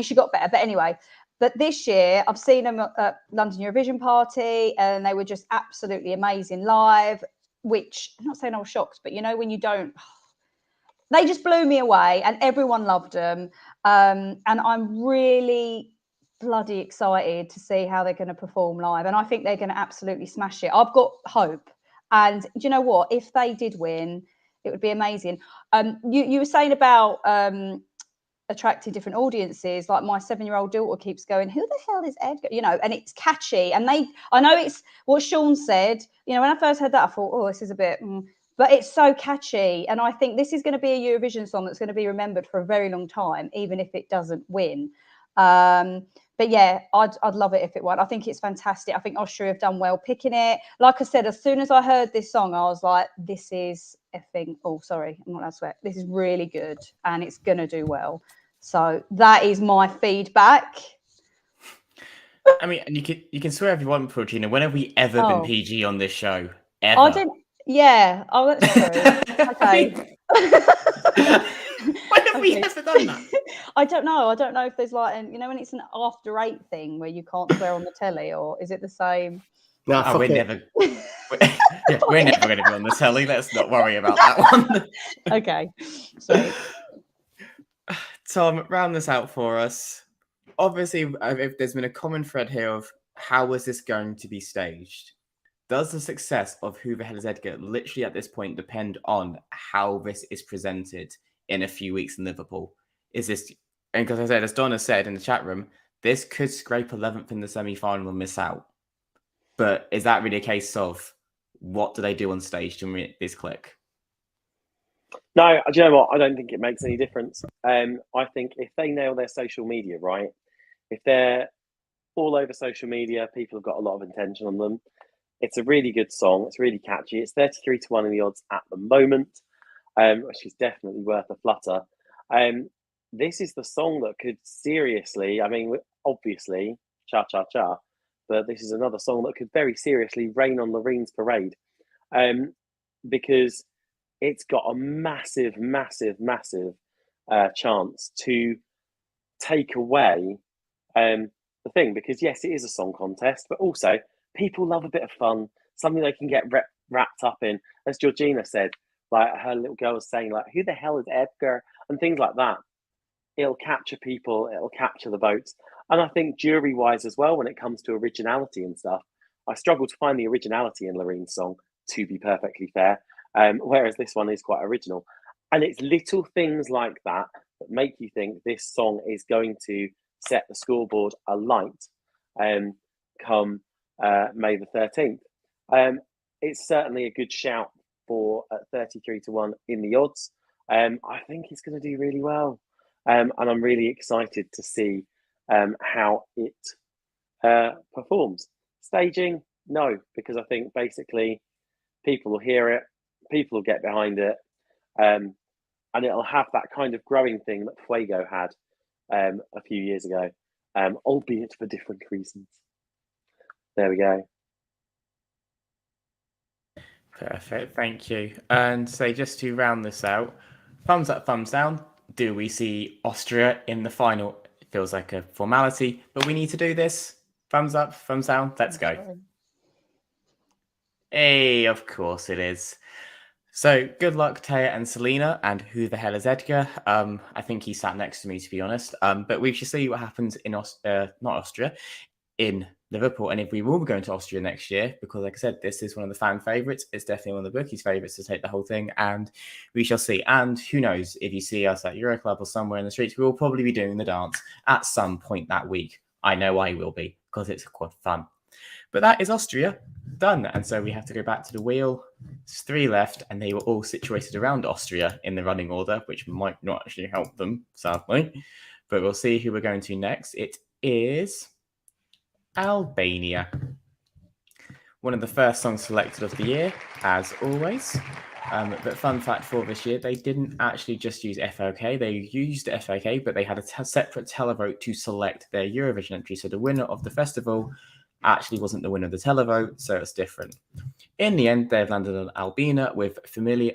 she got better. But anyway, but this year I've seen them at London Eurovision Party, and they were just absolutely amazing live, which I'm not saying I was shocked, but when you don't, they just blew me away and everyone loved them. And I'm really bloody excited to see how they're going to perform live. And I think they're going to absolutely smash it. I've got hope. And do you know what? If they did win, it would be amazing. You were saying about attracting different audiences. Like my 7-year-old daughter keeps going, who the hell is Edgar? And it's catchy. And I know it's what Sean said. When I first heard that, I thought, this is a bit, but it's so catchy. And I think this is going to be a Eurovision song that's going to be remembered for a very long time, even if it doesn't win. But yeah, I'd love it if it won. I think it's fantastic. I think Austria have done well picking it. Like I said, as soon as I heard this song, I was like, this is effing, I'm not allowed to swear. This is really good and it's going to do well. So that is my feedback. I mean, and you can swear if you want, Gina. When have we ever been PG on this show? Ever? I didn't. Yeah. Oh, that's true. Okay. When have we ever done that? I don't know. I don't know if there's like, when it's an after 8 thing where you can't swear on the telly, or is it the same? No, we're never going to be on the telly. Let's not worry about that one. Okay. So, Tom, round this out for us. Obviously, if there's been a common thread here of how is this going to be staged? Does the success of Who the Hell is Edgar literally at this point depend on how this is presented in a few weeks in Liverpool? Is this, and because I said, as Donna said in the chat room, this could scrape 11th in the semi-final and miss out. But is that really a case of what do they do on stage to make this click? No, do you know what? I don't think it makes any difference. I think if they nail their social media right, if they're all over social media, people have got a lot of attention on them. It's a really good song. It's really catchy. It's 33-1 in the odds at the moment, which is definitely worth a flutter. This is the song that could seriously, obviously, cha-cha-cha, but this is another song that could very seriously rain on Lorene's parade, because it's got a massive, massive, massive chance to take away the thing, because yes, it is a song contest, but also people love a bit of fun, something they can get wrapped up in. As Georgina said, like her little girl was saying, like, who the hell is Edgar, and things like that. It'll capture people, it'll capture the votes. And I think jury wise as well, when it comes to originality and stuff, I struggle to find the originality in Lorene's song, to be perfectly fair, whereas this one is quite original. And it's little things like that that make you think this song is going to set the scoreboard alight come May the 13th. It's certainly a good shout for 33-1 in the odds. I think it's going to do really well. And I'm really excited to see how it performs. Staging, no, because I think basically people will hear it, people will get behind it, and it'll have that kind of growing thing that Fuego had a few years ago, albeit for different reasons. There we go. Perfect, thank you. And so just to round this out, thumbs up, thumbs down. Do we see Austria in the final? It feels like a formality, but we need to do this. Thumbs up, thumbs down, let's go. Hey, of course it is. So good luck, Teya and Salena, and who the hell is Edgar? I think he sat next to me, to be honest. But we should see what happens in not Austria, in Liverpool. And if we will be going to Austria next year, because like I said, this is one of the fan favourites. It's definitely one of the bookies' favourites to take the whole thing, and we shall see. And who knows, if you see us at Euroclub or somewhere in the streets, we will probably be doing the dance at some point that week. I know I will be, because it's quite fun. But that is Austria done. And so we have to go back to the wheel. There's 3 left, and they were all situated around Austria in the running order, which might not actually help them, sadly. But we'll see who we're going to next. It is Albania. One of the first songs selected of the year, as always. But fun fact for this year, they didn't actually just use FOK. They used FOK, but they had a separate televote to select their Eurovision entry. So the winner of the festival actually wasn't the winner of the televote, so it's different. In the end, they've landed on Albina with Familia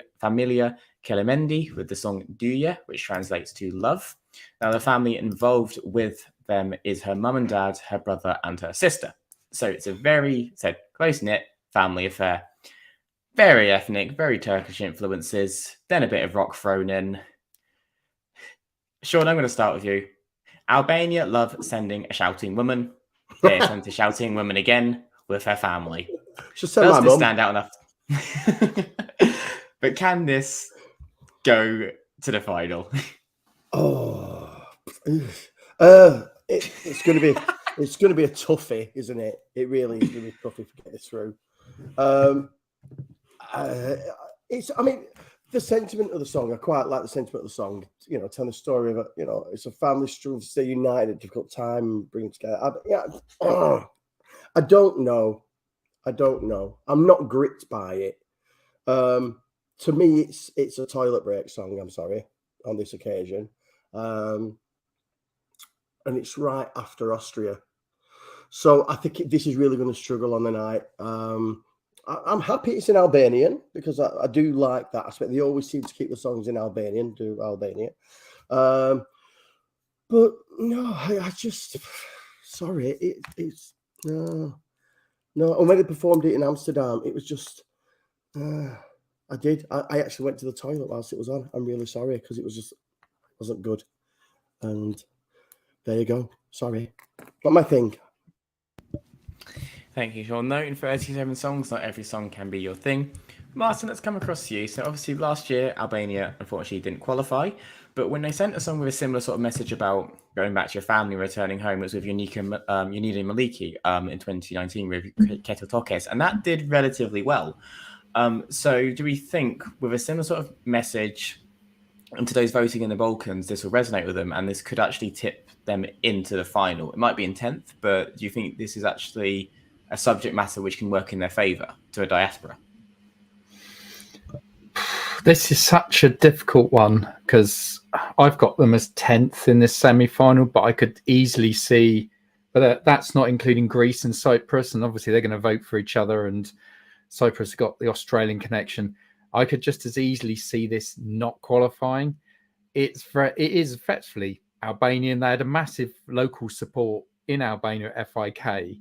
Kelemendi with the song Teya, which translates to love. Now, the family involved with them is her mum and dad, her brother, and her sister. So it's a very close-knit family affair. Very ethnic, very Turkish influences, then a bit of rock thrown in. Sean, I'm going to start with you. Albania love sending a shouting woman. They sent a shouting woman again with her family. Does this stand out enough? But can this go to the final? Oh, it's going to be a toughie, isn't it? It really is going to be a toughie to get this through. The sentiment of the song, I quite like the sentiment of the song. You know, telling the story of it's a family struggling to stay united at a difficult time and bring together. I don't know. I'm not gripped by it. To me, it's a toilet break song. I'm sorry, on this occasion, and it's right after Austria, so I think this is really going to struggle on the night. I'm happy it's in Albanian because I do like that aspect. They always seem to keep the songs in Albanian, do Albania. But no, I just, sorry, it's, no. And when they performed it in Amsterdam, it was just, I actually went to the toilet whilst it was on. I'm really sorry because it wasn't good. And there you go. Sorry. Not my thing. Thank you, Sean. Note in 37 songs, not every song can be your thing. Martin, let's come across to you. So obviously last year, Albania unfortunately didn't qualify. But when they sent a song with a similar sort of message about going back to your family, returning home, it was with Unida Maliki in 2019 with Keto Tokes. And that did relatively well. So do we think with a similar sort of message and to those voting in the Balkans, this will resonate with them and this could actually tip them into the final? It might be in 10th, but do you think this is actually a subject matter which can work in their favour to a diaspora? This is such a difficult one because I've got them as 10th in this semi-final, but I could easily see, but that's not including Greece and Cyprus, and obviously they're going to vote for each other, and Cyprus got the Australian connection. I could just as easily see this not qualifying. It is effectively Albania, and they had a massive local support in Albania at FIK.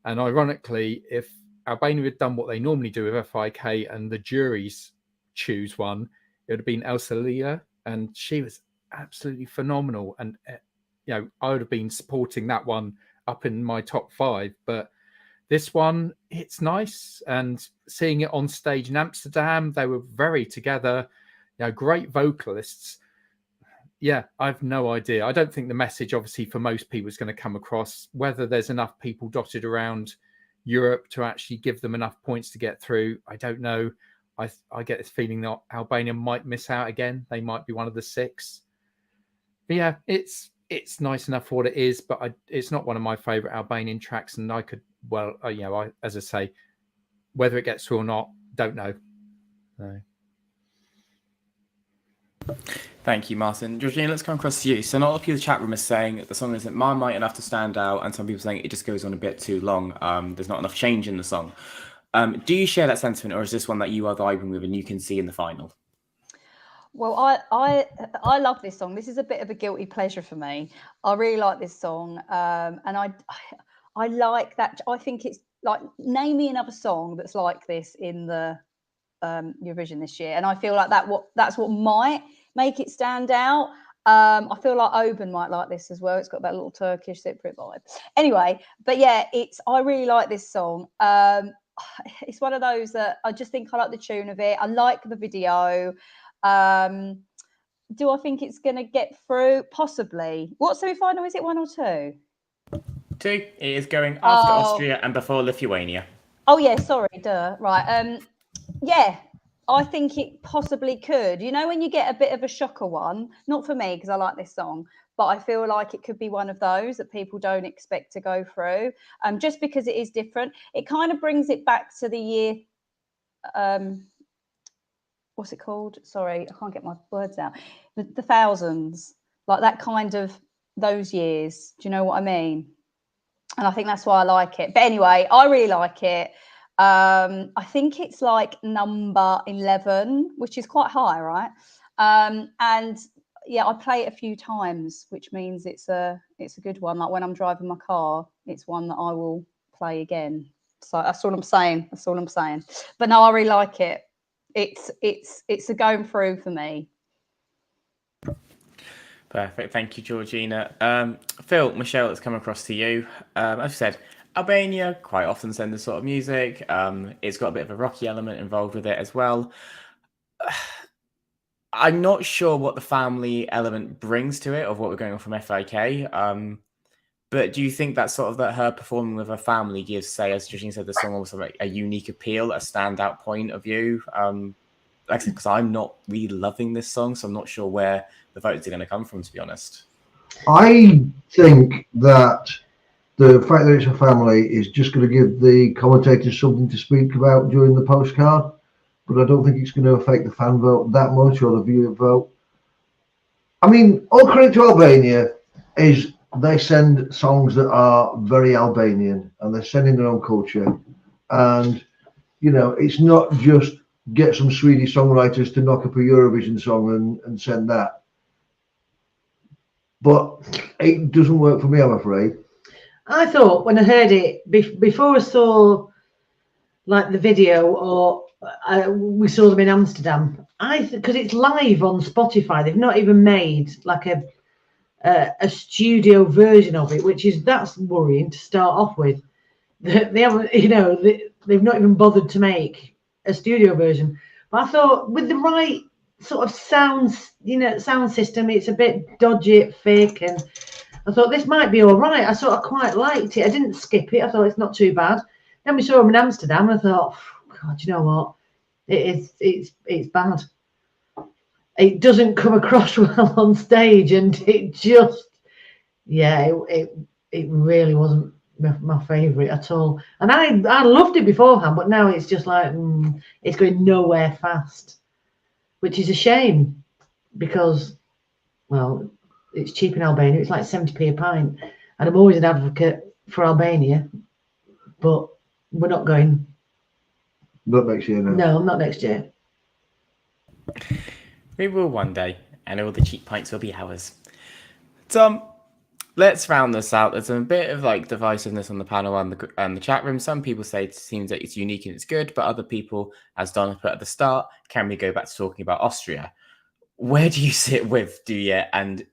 And ironically, if Albania had done what they normally do with FIK and the juries choose one, it would have been Salena, and she was absolutely phenomenal. And I would have been supporting that one up in my top 5. But this one, it's nice, and seeing it on stage in Amsterdam, they were very together. Great vocalists. Yeah, I've no idea. I don't think the message, obviously, for most people is going to come across. Whether there's enough people dotted around Europe to actually give them enough points to get through, I don't know. I get this feeling that Albania might miss out again. They might be one of the 6. But yeah, it's nice enough for what it is, but it's not one of my favourite Albanian tracks. And I could, as I say, whether it gets through or not, don't know. No. Thank you, Martin. Georgina, let's come across to you. So, not a lot of people in the chat room are saying that the song isn't Marmite enough to stand out, and some people saying it just goes on a bit too long. There's not enough change in the song. Do you share that sentiment, or is this one that you are vibing with and you can see in the final? Well, I love this song. This is a bit of a guilty pleasure for me. I really like this song, and I like that. I think it's like, name me another song that's like this in the Eurovision this year, and I feel like that's what might make it stand out. I feel like Oban might like this as well. It's got that little Turkish Cypriot vibe. Anyway, but yeah, I really like this song. It's one of those that I just think I like the tune of it. I like the video. Do I think it's going to get through? Possibly. What semi-final is it? 1 or 2? 2. It is going after Austria and before Lithuania. Oh yeah, sorry, duh. Right. Yeah, I think it possibly could. When you get a bit of a shocker one, not for me because I like this song, but I feel like it could be one of those that people don't expect to go through. Just because it is different. It kind of brings it back to the year. What's it called? Sorry, I can't get my words out. The thousands, like that kind of those years. Do you know what I mean? And I think that's why I like it. But anyway, I really like it. I think it's like number 11, which is quite high, right? And yeah, I play it a few times, which means it's a good one. Like when I'm driving my car, it's one that I will play again. So that's all I'm saying. But no, I really like it. It's a going through for me. Perfect. Thank you, Georgina. Phil, Michelle, let's come across to you. As I said, Albania quite often send this sort of music. It's got a bit of a rocky element involved with it as well. I'm not sure what the family element brings to it, of what we're going on from FIK. But do you think that her performing with her family gives, say, as Georgina said, the song also like a unique appeal, a standout point of view? Like I said, because I'm not really loving this song, so I'm not sure where the votes are going to come from, to be honest. I think that the fact that it's a family is just going to give the commentators something to speak about during the postcard, but I don't think it's going to affect the fan vote that much or the viewer vote. I mean, all credit to Albania is they send songs that are very Albanian and they're sending their own culture. And, it's not just get some Swedish songwriters to knock up a Eurovision song and send that. But it doesn't work for me, I'm afraid. I thought when I heard it, before I saw like the video or we saw them in Amsterdam, because it's live on Spotify, they've not even made like a studio version of it, that's worrying to start off with. They haven't, they've not even bothered to make a studio version. But I thought with the right sort of sound system, it's a bit dodgy, fake, and I thought this might be all right. I sort of quite liked it. I didn't skip it. I thought it's not too bad. Then we saw them in Amsterdam, and I thought, God, you know what? It's bad. It doesn't come across well on stage, and it just, it really wasn't my favourite at all. And I loved it beforehand, but now it's just like it's going nowhere fast, which is a shame because, well, it's cheap in Albania. It's like 70p a pint, and I'm always an advocate for Albania, but we're not going. Not next year, no. No, not next year. We will one day, and all the cheap pints will be ours. Tom, let's round this out. There's a bit of like divisiveness on the panel and the chat room. Some people say it seems that it's unique and it's good, but other people, as Donna put at the start, can we go back to talking about Austria? Where do you sit with Teya, and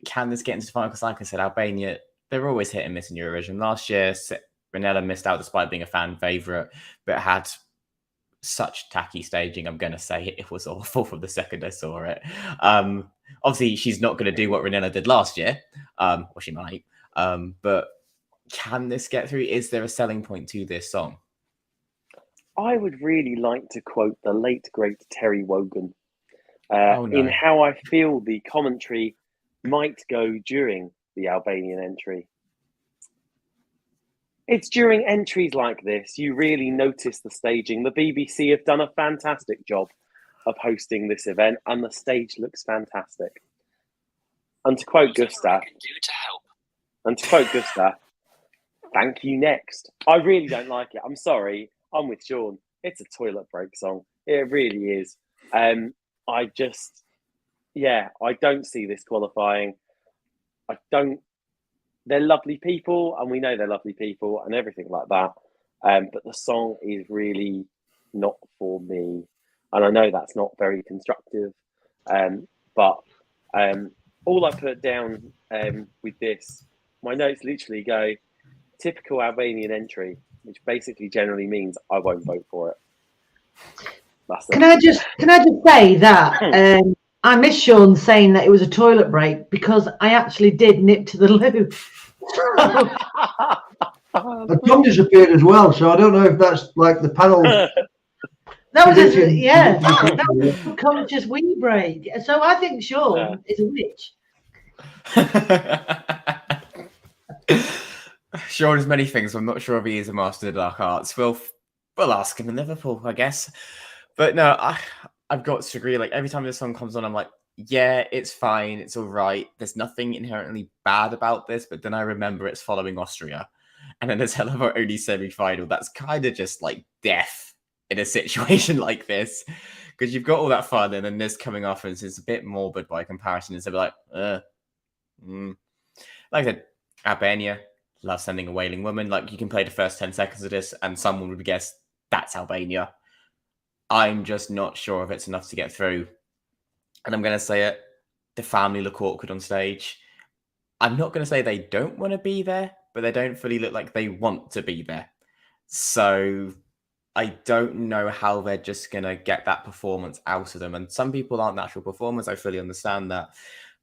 can this get into the final? Because like I said, Albania, they're always hit and miss in Eurovision. Last year, Ranella missed out despite being a fan favourite, but had such tacky staging. I'm going to say it was awful from the second I saw it. Obviously, she's not going to do what Ranella did last year, or she might. But can this get through? Is there a selling point to this song? I would really like to quote the late, great Terry Wogan Oh, no. in how I feel the commentary might go during the Albanian entry. It's during entries like this you really notice the staging. The BBC have done a fantastic job of hosting this event, and the stage looks fantastic. And to quote Gustav, thank you next. I really don't like it. I'm sorry. I'm with Sean. It's a toilet break song. It really is. I don't see this qualifying. They're lovely people, and we know they're lovely people and everything like that. But the song is really not for me. And I know that's not very constructive. But all I put down with this, my notes literally go, typical Albanian entry, which basically generally means I won't vote for it. Can I just say that I miss Sean saying that it was a toilet break, because I actually did nip to the loo. And Tom disappeared as well, so I don't know if that's like the panel. That was that was a conscious wee break. So I think Sean is a witch. Sean is many things. I'm not sure if he is a master of the dark arts. We'll ask him in Liverpool, I guess. But no, I've got to agree. Like, every time this song comes on, I'm like, yeah, it's fine. It's all right. There's nothing inherently bad about this. But then I remember it's following Austria. And then the televote only semi-final. That's kind of just like death in a situation like this. Because you've got all that fun, and then this coming off, and it's a bit morbid by comparison. Instead of like, like I said, Albania, love sending a wailing woman. Like, you can play the first 10 seconds of this, and someone would guess that's Albania. I'm just not sure if it's enough to get through. And I'm going to say it, the family look awkward on stage. I'm not going to say they don't want to be there, but they don't fully look like they want to be there. So I don't know how they're just going to get that performance out of them. And some people aren't natural performers. I fully understand that.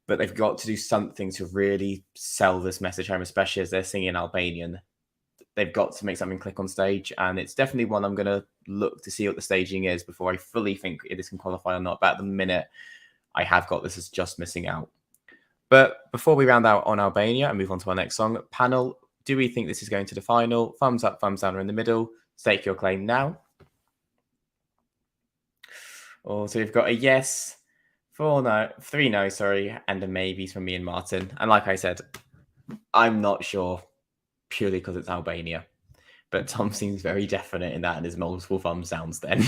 But they've got to do something to really sell this message home, especially as they're singing Albanian. They've got to make something click on stage. And it's definitely one I'm going to look to see what the staging is before I fully think if this can qualify or not. But at the minute, I have got this as just missing out. But before we round out on Albania and move on to our next song, panel, do we think this is going to the final? Thumbs up, thumbs down, or in the middle? Stake your claim now. So we've got a yes, 3 no, and a maybe from me and Martin. And like I said, I'm not sure purely because it's Albania. But Tom seems very definite in that and his multiple thumbs downs then.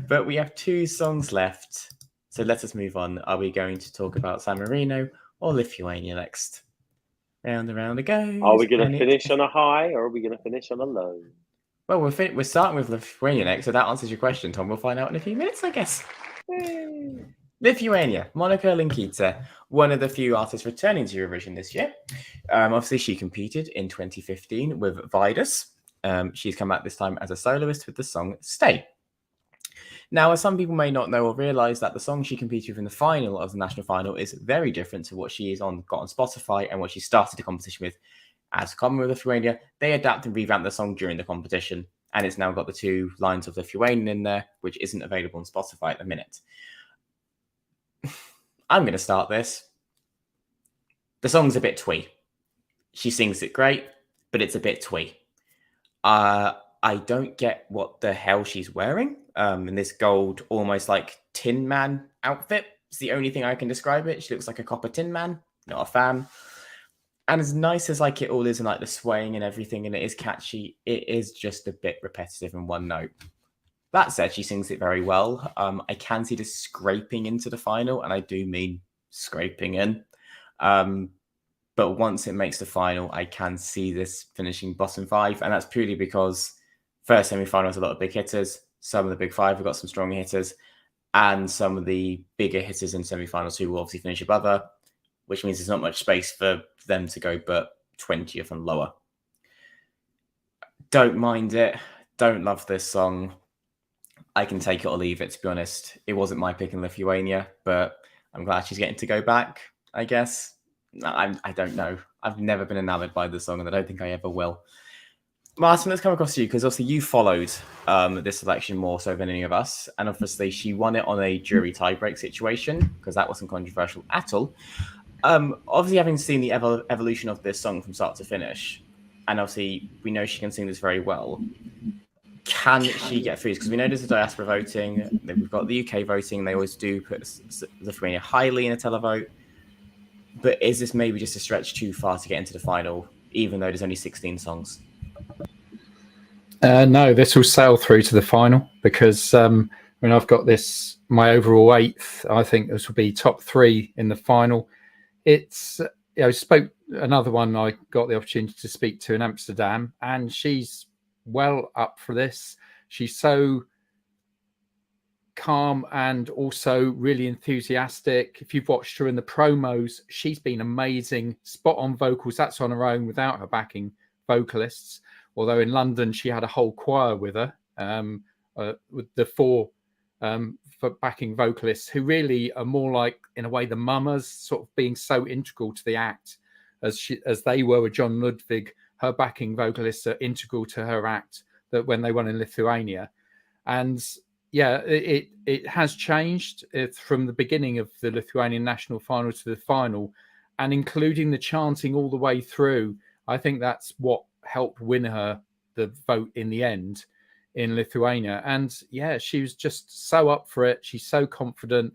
But we have 2 songs left. So let us move on. Are we going to talk about San Marino or Lithuania next? Round and round it goes. Are we going to finish on a high, or are we going to finish on a low? Well, we're starting with Lithuania next, so that answers your question, Tom. We'll find out in a few minutes, I guess. Yay. Lithuania, Monika Linkyte, one of the few artists returning to Eurovision this year. Obviously, she competed in 2015 with Voyager. She's come out this time as a soloist with the song Stay. Now, as some people may not know or realise, that the song she competed with in the final of the national final is very different to what she got on Spotify and what she started the competition with. As common with Lithuania, they adapt and revamp the song during the competition, and it's now got the 2 lines of Lithuanian in there, which isn't available on Spotify at the minute. I'm going to start this. The song's a bit twee. She sings it great, but it's a bit twee. I don't get what the hell she's wearing in this gold, almost like Tin Man outfit. It's the only thing I can describe it. She looks like a copper Tin Man. Not a fan. And as nice as like it all is and like the swaying and everything, and it is catchy, it is just a bit repetitive in one note. That said, she sings it very well. I can see this scraping into the final, and I do mean scraping in. But once it makes the final, I can see this finishing bottom 5. And that's purely because first semi-final has a lot of big hitters. Some of the big 5 have got some stronger hitters. And some of the bigger hitters in semi-finals who will obviously finish above her, which means there's not much space for them to go but 20th and lower. Don't mind it. Don't love this song. I can take it or leave it, to be honest. It wasn't my pick in Lithuania, but I'm glad she's getting to go back, I guess. I don't know. I've never been enamored by the song, and I don't think I ever will. Martin, let's come across to you, because obviously you followed this selection more so than any of us. And obviously she won it on a jury tiebreak situation, because that wasn't controversial at all. Obviously, having seen the evolution of this song from start to finish, and obviously we know she can sing this very well, can she get through? Because we know there's a diaspora voting, we've got the UK voting, they always do put Lithuania highly in a televote. But is this maybe just a stretch too far to get into the final, even though there's only 16 songs? No, this will sail through to the final, because when I've got this, my overall 8th, I think this will be top 3 in the final. It's, another one I got the opportunity to speak to in Amsterdam, and she's well up for this. She's so calm and also really enthusiastic. If you've watched her in the promos, she's been amazing. Spot on vocals, that's on her own without her backing vocalists. Although in London she had a whole choir with her, with the 4 for backing vocalists, who really are more like, in a way, the mamas, sort of being so integral to the act as they were with John Ludwig. Her backing vocalists are integral to her act, that when they won in Lithuania. And yeah, it has changed from the beginning of the Lithuanian national final to the final, and including the chanting all the way through. I think that's what helped win her the vote in the end in Lithuania. And yeah, she was just so up for it. She's so confident.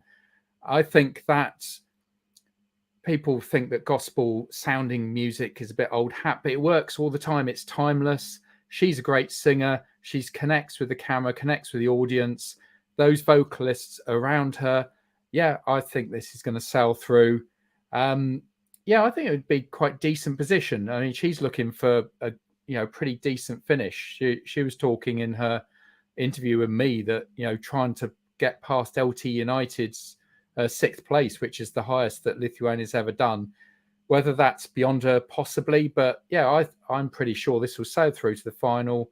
I think that people think that gospel sounding music is a bit old hat, but it works all the time. It's timeless. She's a great singer. She connects with the camera, connects with the audience. Those vocalists around her. Yeah, I think this is going to sail through. Yeah, I think it would be quite decent position. I mean, she's looking for a pretty decent finish. She was talking in her interview with me that trying to get past LT United's 6th place, which is the highest that Lithuania's ever done. Whether that's beyond her, possibly, but yeah, I'm pretty sure this will sail through to the final.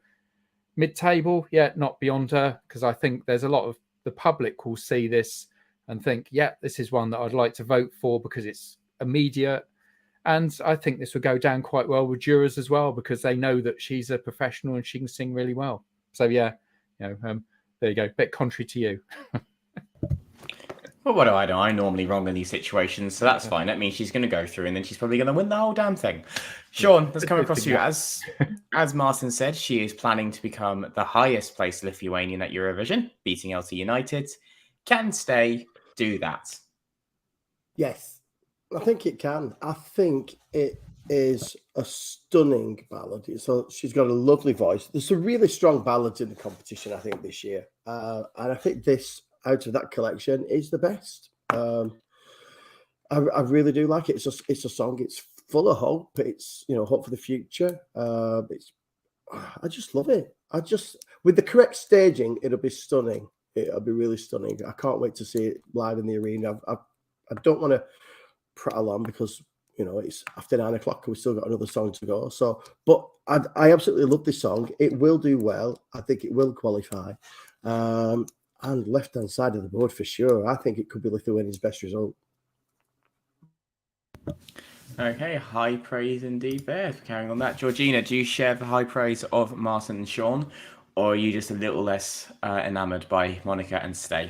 Mid-table, yeah, not beyond her, because I think there's a lot of the public will see this and think, yeah, this is one that I'd like to vote for because it's immediate. And I think this will go down quite well with jurors as well, because they know that she's a professional and she can sing really well. So yeah, there you go. Bit contrary to you. Well, what do I know? I'm normally wrong in these situations, so that's fine. That means she's going to go through, and then she's probably going to win the whole damn thing. Sean, let's come across to you. As Martin said, she is planning to become the highest placed Lithuanian at Eurovision, beating LT United. Can Stay do that? Yes, I think it can. I think it is a stunning ballad. So she's got a lovely voice. There's some really strong ballads in the competition, I think, this year. And I think this, out of that collection, is the best. I really do like it. It's a song. It's full of hope. It's hope for the future. I just love it. With the correct staging, it'll be stunning. It'll be really stunning. I can't wait to see it live in the arena. I don't want to prattle on because it's after 9 o'clock and we've still got another song to go. So, but I absolutely love this song. It will do well. I think it will qualify. And left-hand side of the board for sure. I think it could be Lithuania's best result. Okay, high praise indeed there. Carrying on that. Georgina, do you share the high praise of Martin and Sean, or are you just a little less enamoured by Monika and Stay?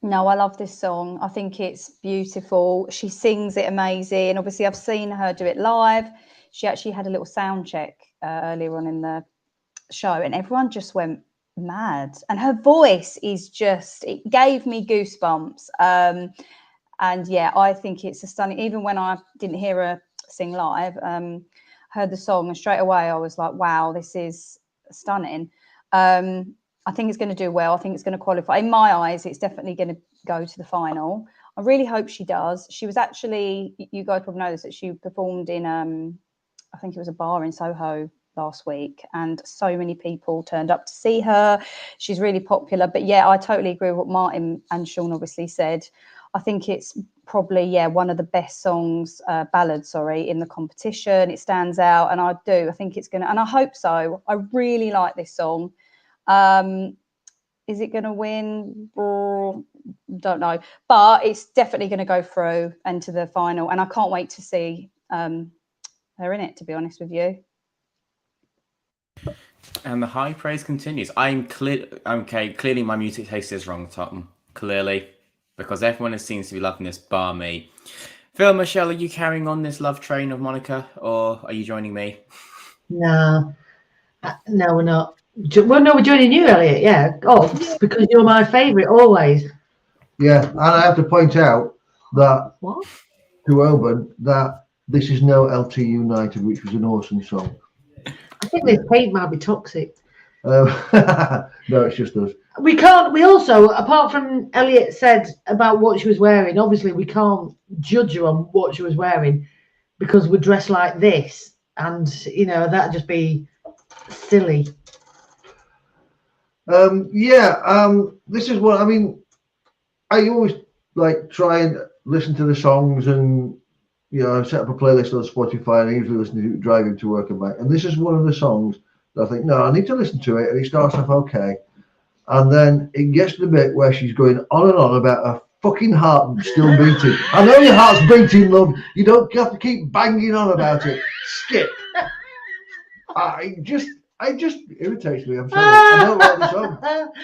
No, I love this song. I think it's beautiful. She sings it amazing. Obviously, I've seen her do it live. She actually had a little sound check earlier on in the show, and everyone just went mad. And her voice is it gave me goosebumps. And yeah, I think it's a stunning, even when I didn't hear her sing live, heard the song, and straight away I was like, wow, this is stunning. I think it's going to do well. I think it's going to qualify. In my eyes, it's definitely going to go to the final. I really hope she does. She was actually, you guys probably know this, that she performed in, I think it was a bar in Soho last week, and so many people turned up to see her. She's really popular. But yeah, I totally agree with what Martin and Sean obviously said. I think it's probably, one of the best songs, ballads, in the competition. It stands out, and I think it's gonna, and I hope so. I really like this song. Is it gonna win? Don't know, but it's definitely going to go through into the final, and I can't wait to see her in it, to be honest with you. And the high praise continues. Clearly my music taste is wrong, Tom. Clearly, because everyone seems to be loving this, bar me. Phil, Michelle, are you carrying on this love train of Monika, or are you joining me? No, we're not. Well, no, we're joining you, Elliot. Yeah. Oh, because you're my favourite always. Yeah, and I have to point out that What? to Oban that this is no LT United, which was an awesome song. I think this paint might be toxic. No, it's just us. We can't. We also, apart from Elliot said about what she was wearing, obviously we can't judge her on what she was wearing because we're dressed like this, and that'd just be silly. This is what I mean. I always try and listen to the songs and set up a playlist on Spotify, and I usually listen to it driving to work and back. And this is one of the songs that I think, no, I need to listen to it, and it starts off okay, and then it gets to the bit where she's going on and on about her fucking heart still beating. I know your heart's beating, love. You don't have to keep banging on about it. Skip. It just irritates me. I'm sorry. I don't like the song.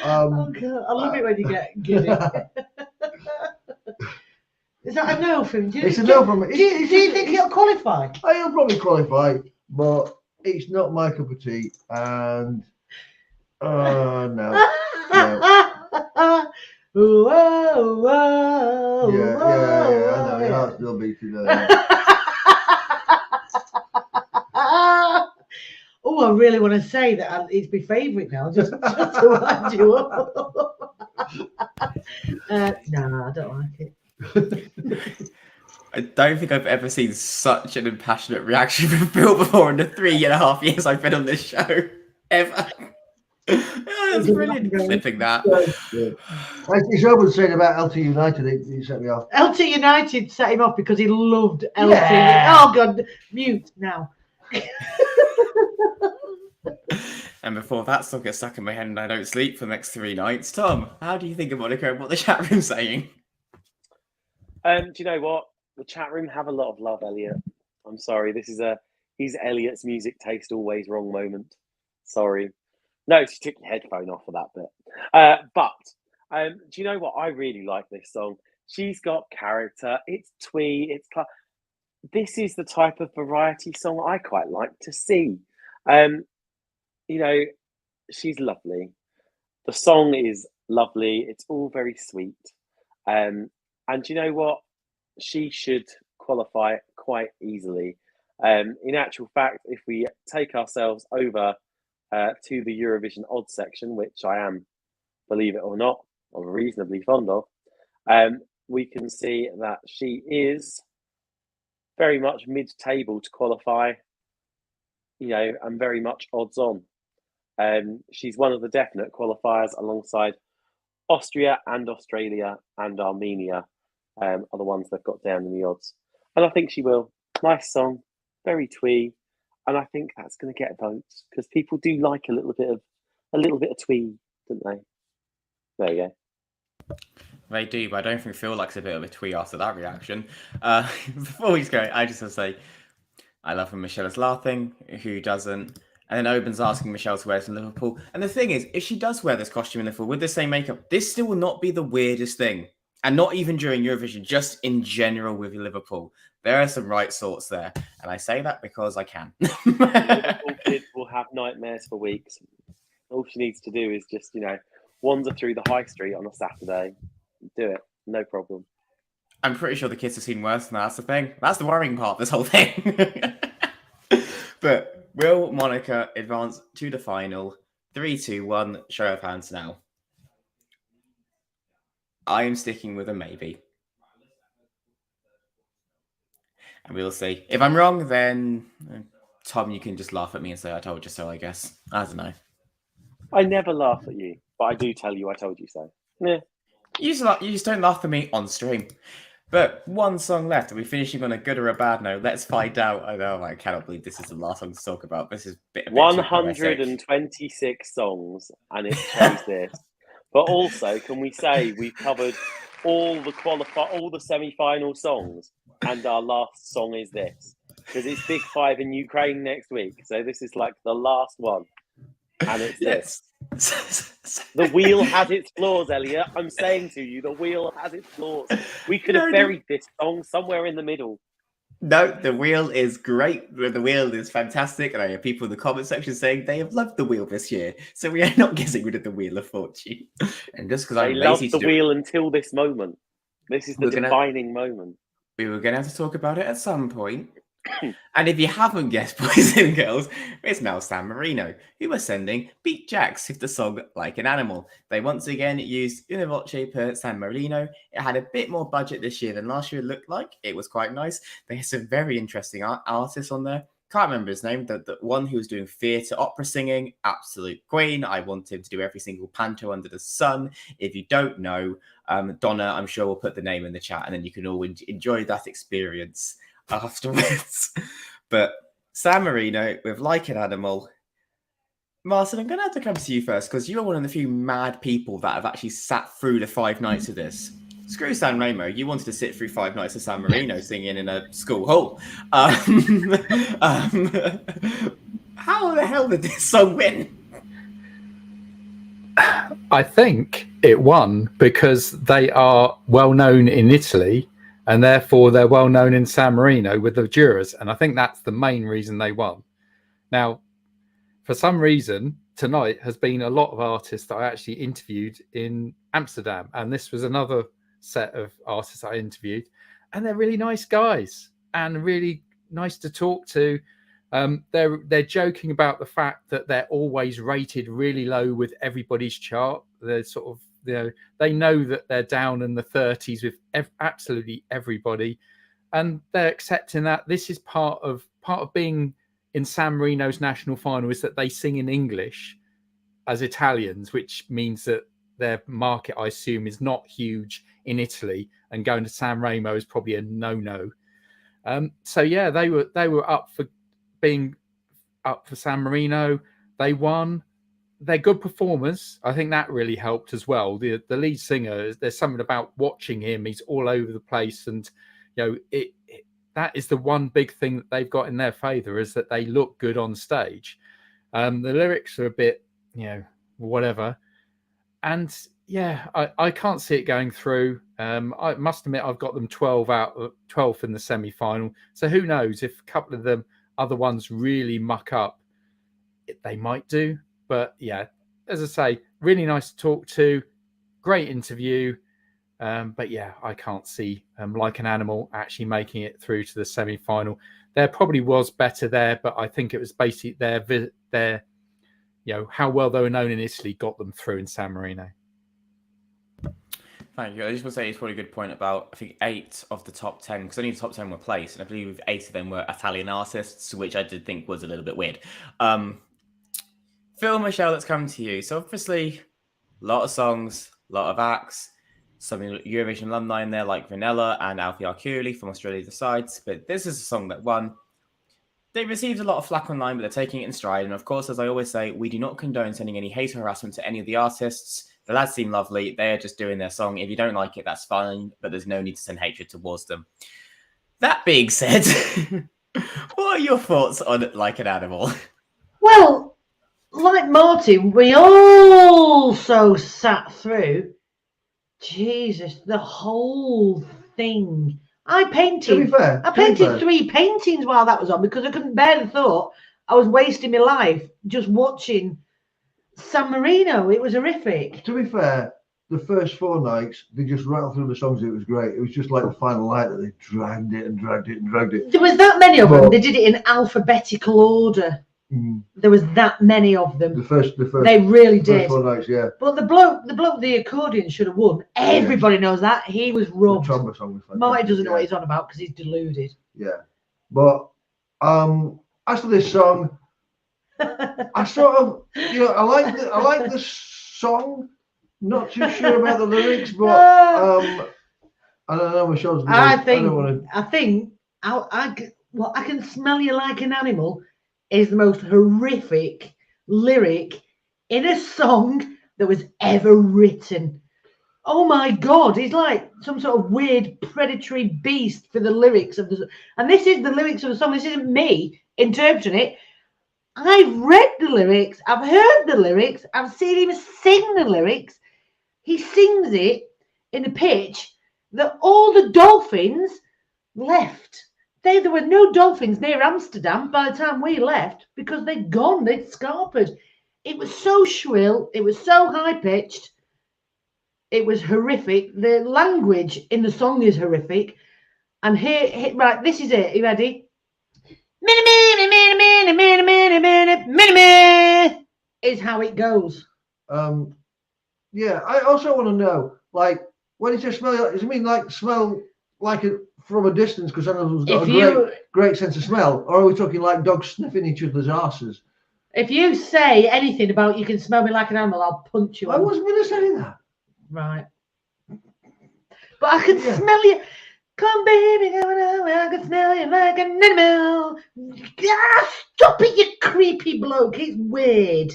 Oh God, I love it when you get giddy. Is that a no from you? It's a no from me. Do you think it'll qualify? I'll probably qualify, but it's not my cup of tea. And no. Whoa, Yeah, I know. Your heart's still beating there. Oh, I really want to say that it's my favourite now, just to wind you up. No, I don't like it. I don't think I've ever seen such an impassionate reaction from Phil before in the 3.5 years I've been on this show. Ever. That's brilliant. Clipping that. It's Oban saying about LT United, it set me off. LT United set him off because he loved LT. Yeah. Oh, God, mute now. And before that song gets stuck in my head and I don't sleep for the next 3 nights, Tom, how do you think of Monika and what the chat room's saying? Do you know what? The chat room have a lot of love, Elliot. I'm sorry. This is he's Elliot's music taste always wrong moment. Sorry. No, just took your headphone off for that bit. But do you know what? I really like this song. She's got character. It's twee. This is the type of variety song I quite like to see. She's lovely. The song is lovely. It's all very sweet. And you know what? She should qualify quite easily. In actual fact, if we take ourselves over to the Eurovision odds section, which I am, believe it or not, I'm reasonably fond of, we can see that she is very much mid-table to qualify, and very much odds on. She's one of the definite qualifiers alongside Austria and Australia and Armenia are the ones they've got down in the odds. And I think she will. Nice song, very twee. And I think that's going to get votes because people do like a little bit of twee, don't they? There you go. They do, but I don't think Phil likes a bit of a twee after that reaction. Before we go, I just want to say I love when Michelle is laughing. Who doesn't? And then Oban's asking Michelle to wear it in Liverpool. And the thing is, if she does wear this costume in Liverpool with the same makeup, this still will not be the weirdest thing. And not even during Eurovision, just in general with Liverpool. There are some right sorts there. And I say that because I can. Liverpool kid will have nightmares for weeks. All she needs to do is just, wander through the high street on a Saturday. Do it. No problem. I'm pretty sure the kids have seen worse than that. That's the thing. That's the worrying part of this whole thing. But will Monika advance to the final? 3, 2, 1. Show of hands now. I am sticking with a maybe. And we'll see. If I'm wrong, then Tom, you can just laugh at me and say I told you so, I guess. I don't know. I never laugh at you, but I do tell you I told you so. Yeah. You just don't laugh at me on stream. But one song left. Are we finishing on a good or a bad note? Let's find out. I know, I cannot believe this is the last song to talk about. This is a bit 126 songs, and it chose this. But also, can we say we've covered all the semi-final songs, and our last song is this, because it's Big Five in Ukraine next week. So this is like the last one, and it's this. The wheel has its flaws, Elliot. I'm saying to you, the wheel has its flaws. We could have buried this song somewhere in the middle. No, the wheel is great. The wheel is fantastic. And I hear people in the comment section saying they have loved the wheel this year. So we are not getting rid of the Wheel of Fortune. And just because I loved the wheel until this moment. This is the defining moment. We were going to have to talk about it at some point. And if you haven't guessed, boys and girls, it's now San Marino, who are sending Beat Jacks with the song Like an Animal. They once again used Una Voce per San Marino. It had a bit more budget this year than last year, it looked like. It was quite nice. They had some very interesting artists on there. Can't remember his name. The one who was doing theatre opera singing, absolute queen. I want him to do every single panto under the sun. If you don't know, Donna, I'm sure we'll put the name in the chat, and then you can all enjoy that experience afterwards. But San Marino with Like an Animal. Martin, I'm going to have to come to you first, because you are one of the few mad people that have actually sat through the 5 nights of this. Screw San Remo, you wanted to sit through 5 nights of San Marino singing in a school hall. How the hell did this song win? I think it won because they are well known in Italy, and therefore they're well known in San Marino with the jurors. And I think that's the main reason they won. Now, for some reason, tonight has been a lot of artists that I actually interviewed in Amsterdam. And this was another set of artists I interviewed. And they're really nice guys and really nice to talk to. They're joking about the fact that they're always rated really low with everybody's chart. They're sort of, they know that they're down in the 30s with absolutely everybody, and they're accepting that. This is part of being in San Marino's national final, is that they sing in English as Italians, which means that their market, I assume, is not huge in Italy, and going to San Remo is probably a no-no. So yeah, they were up for being up for San Marino. They won. They're good performers. I think that really helped as well. The lead singer, there's something about watching him. He's all over the place, and that is the one big thing that they've got in their favour, is that they look good on stage. The lyrics are a bit, whatever. And yeah, I can't see it going through. I must admit, I've got them 12th in the semi-final. So who knows, if a couple of them other ones really muck up, they might do. But yeah, as I say, really nice to talk to, great interview. But yeah, I can't see Like an Animal actually making it through to the semi-final. There probably was better there, but I think it was basically their how well they were known in Italy got them through in San Marino. Thank you. I just want to say it's probably a good point about, I think, 8 of the top 10, because only the top 10 were placed, and I believe 8 of them were Italian artists, which I did think was a little bit weird. Phil, Michelle, let's come to you. So obviously, a lot of songs, a lot of acts, some Eurovision alumni in there like Vanilla and Alfie Arculi from Australia Decides, but this is a song that won. They received a lot of flack online, but they're taking it in stride. And of course, as I always say, we do not condone sending any hate or harassment to any of the artists. The lads seem lovely. They are just doing their song. If you don't like it, that's fine, but there's no need to send hatred towards them. That being said, what are your thoughts on Like an Animal? Well, like Martin, we also sat through, Jesus, the whole thing. I painted 3 paintings while that was on, because I couldn't bear the thought I was wasting my life just watching San Marino. It was horrific. To be fair, the first 4 nights, they just rattled through the songs. It was great. It was just like the final night that they dragged it and dragged it and dragged it. There was that many of them. They did it in alphabetical order. There was that many of them. The first they really did. 4 nights, yeah. But the bloke, the accordion should have won. Everybody knows that. He was robbed. The Tromba song was fantastic. Marty doesn't know what he's on about because he's deluded. Yeah. But as for this song, I sort of, I like the song. Not too sure about the lyrics, but I don't know. Michelle's. I think well, I Can Smell You Like an Animal is the most horrific lyric in a song that was ever written. Oh my God, he's like some sort of weird predatory beast for the lyrics of the. And this is the lyrics of the song. This isn't me interpreting it. I've read the lyrics. I've heard the lyrics. I've seen him sing the lyrics. He sings it in a pitch that all the dolphins left. There were no dolphins near Amsterdam by the time we left because they'd gone, they'd scarpered. It was so shrill, it was so high-pitched, it was horrific. The language in the song is horrific. And here, right, this is it. Are you ready? Is how it goes. Yeah, I also want to know, like, when it says smell, does it mean like smell like it from a distance because animals got a great sense of smell, or are we talking like dogs sniffing each other's asses? If you say anything about you can smell me like an animal, I'll punch you. I wasn't going to say that. Right. But I can smell you. Come, baby, come on, I can smell you like an animal. Stop it, you creepy bloke. It's weird.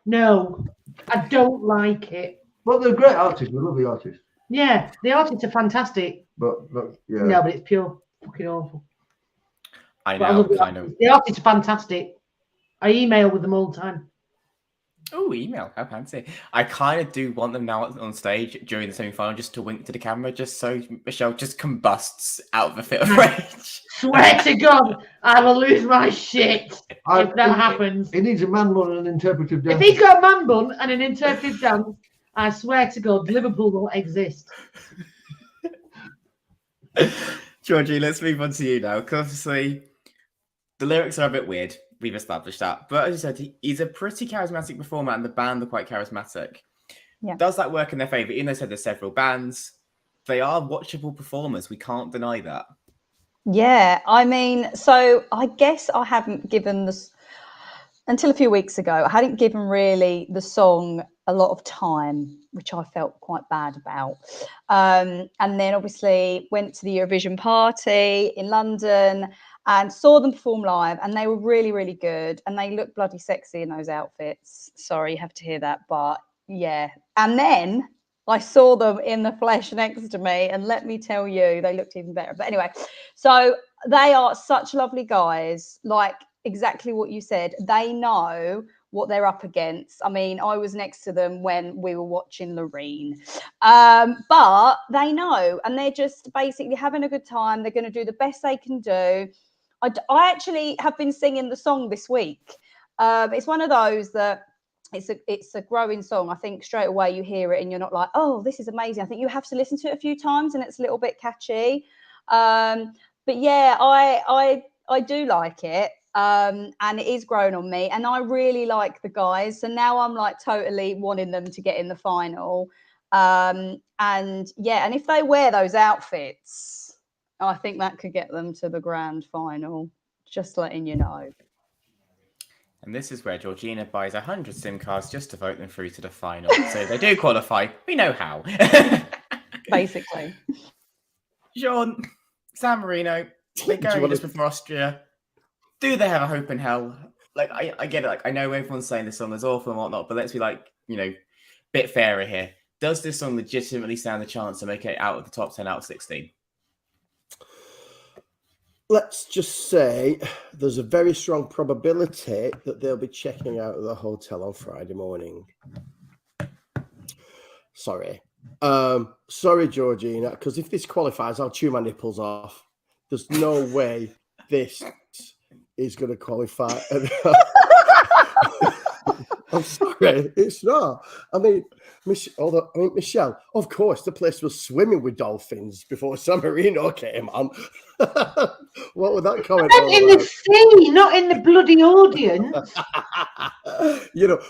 No, I don't like it. Well, they're great artists. We love the artists. Yeah, the artists are fantastic. But yeah. No, but it's pure fucking awful. I know. The artists are fantastic. I email with them all the time. Oh, email. How fancy. I kind of do want them now on stage during the semi-final just to wink to the camera, just so Michelle just combusts out of a fit of rage. Swear to God, I will lose my shit if that happens. He needs a man bun and an interpretive dance. If he's got a man bun and an interpretive dance, I swear to God, Liverpool will exist. Georgie, let's move on to you now, because obviously the lyrics are a bit weird. We've established that. But as you said, he's a pretty charismatic performer and the band are quite charismatic. Yeah. Does that work in their favour? Even though I said there's several bands, they are watchable performers. We can't deny that. Yeah, I mean, so I guess I haven't given this until a few weeks ago. I hadn't given really the song a lot of time, which I felt quite bad about. And then obviously went to the Eurovision party in London and saw them perform live, and they were really, really good. And they looked bloody sexy in those outfits. Sorry, you have to hear that, but yeah. And then I saw them in the flesh next to me, and let me tell you, they looked even better. But anyway, so they are such lovely guys, like exactly what you said. They know what they're up against. I mean, I was next to them when we were watching Loreen, but they know, and they're just basically having a good time. They're going to do the best they can do. I actually have been singing the song this week. It's one of those that it's a growing song. I think straight away you hear it and you're not like, oh, this is amazing. I think you have to listen to it a few times and it's a little bit catchy. But yeah, I do like it. And it is growing on me, and I really like the guys. So now I'm like totally wanting them to get in the final. And yeah, and if they wear those outfits, I think that could get them to the grand final. Just letting you know. And this is where Georgina buys 100 SIM cards just to vote them through to the final. So they do qualify. We know how. Basically. Sean, San Marino, they're going just before Austria. Do they have a hope in hell? Like, I get it. Like, I know everyone's saying this song is awful and whatnot, but let's be like, bit fairer here. Does this song legitimately stand a chance to make it out of the top 10 out of 16? Let's just say there's a very strong probability that they'll be checking out of the hotel on Friday morning. Sorry. Sorry, Georgina, because if this qualifies, I'll chew my nipples off. There's no way this is going to qualify. I'm sorry, it's not. I mean, Michelle, of course, the place was swimming with dolphins before San Marino came on. What would that comment? In the sea, not in the bloody audience.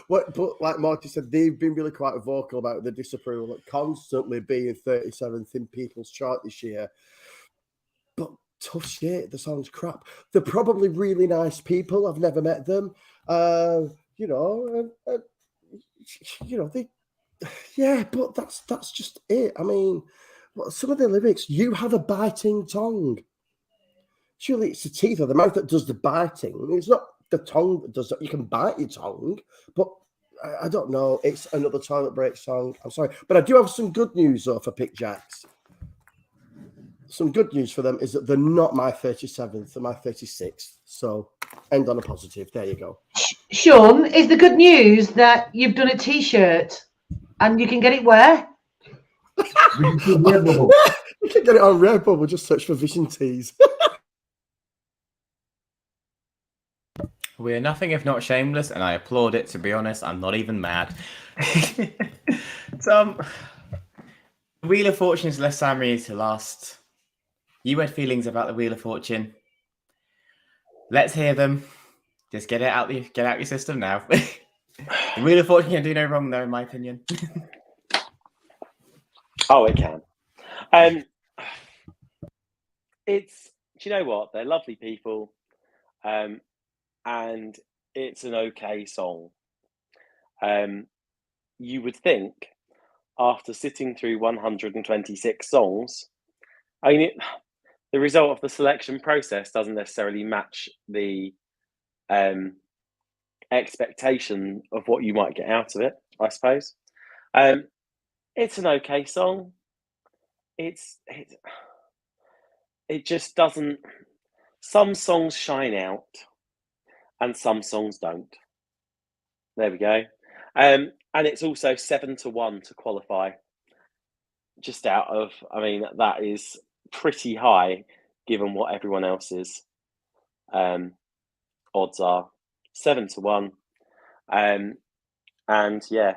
But like Marty said, they've been really quite vocal about the disapproval of constantly being 37th in people's chart this year. But tough shit. The song's crap. They're probably really nice people. I've never met them. You know, they, yeah, but that's just it. I mean, some of the lyrics, you have a biting tongue. Surely it's the teeth or the mouth that does the biting. It's not the tongue that does that. You can bite your tongue, but I don't know. It's another toilet break song. I'm sorry. But I do have some good news, though, for Pick Jacks. Some good news for them is that they're not my 37th, they're my 36th. So end on a positive. There you go. Sean, is the good news that you've done a T-shirt and you can get it where? You can get it on Redbubble. Just search for Vision Tees. We're nothing if not shameless, and I applaud it. To be honest, I'm not even mad. So, Wheel of Fortune has left San Marino to last. You had feelings about the Wheel of Fortune. Let's hear them. Just get out your system now. The Wheel of Fortune can do no wrong, though, in my opinion. Oh, it can. It's. Do you know what? They're lovely people. And it's an okay song. You would think, after sitting through 126 songs, I mean, the result of the selection process doesn't necessarily match the expectation of what you might get out of it, I suppose. It's an okay song. It just doesn't. Some songs shine out. And some songs don't. There we go. And it's also 7-1 to qualify. Just out of, I mean, that is pretty high given what everyone else's odds are. 7-1. And yeah,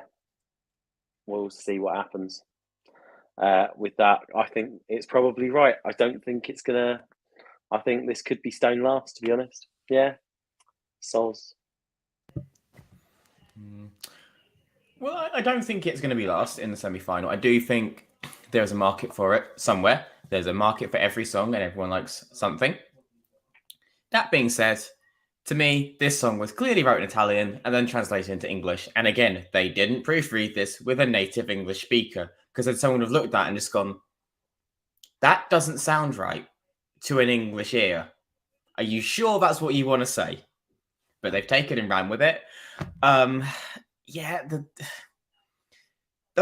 we'll see what happens with that. I think it's probably right. I don't think it's gonna. I think this could be stone last, to be honest. Yeah. Souls. Well, I don't think it's going to be last in the semi-final. I do think there's a market for it somewhere. There's a market for every song and everyone likes something. That being said, to me, this song was clearly wrote in Italian and then translated into English. And again, they didn't proofread this with a native English speaker because then someone would have looked at it and just gone, that doesn't sound right to an English ear. Are you sure that's what you want to say? But they've taken and ran with it. Does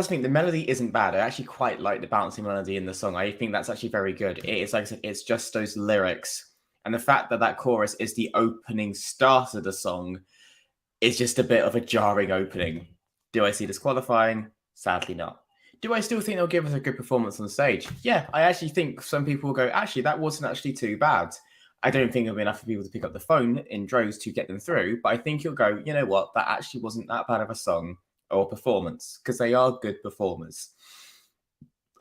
think the melody isn't bad. I actually quite like the bouncing melody in the song. I think that's actually very good. It is, like I said, it's just those lyrics. And the fact that that chorus is the opening start of the song is just a bit of a jarring opening. Do I see this qualifying? Sadly not. Do I still think they'll give us a good performance on stage? Yeah, I actually think some people will go, actually, that wasn't actually too bad. I don't think it'll be enough for people to pick up the phone in droves to get them through, but I think you'll go, you know what, that actually wasn't that bad of a song or performance, because they are good performers.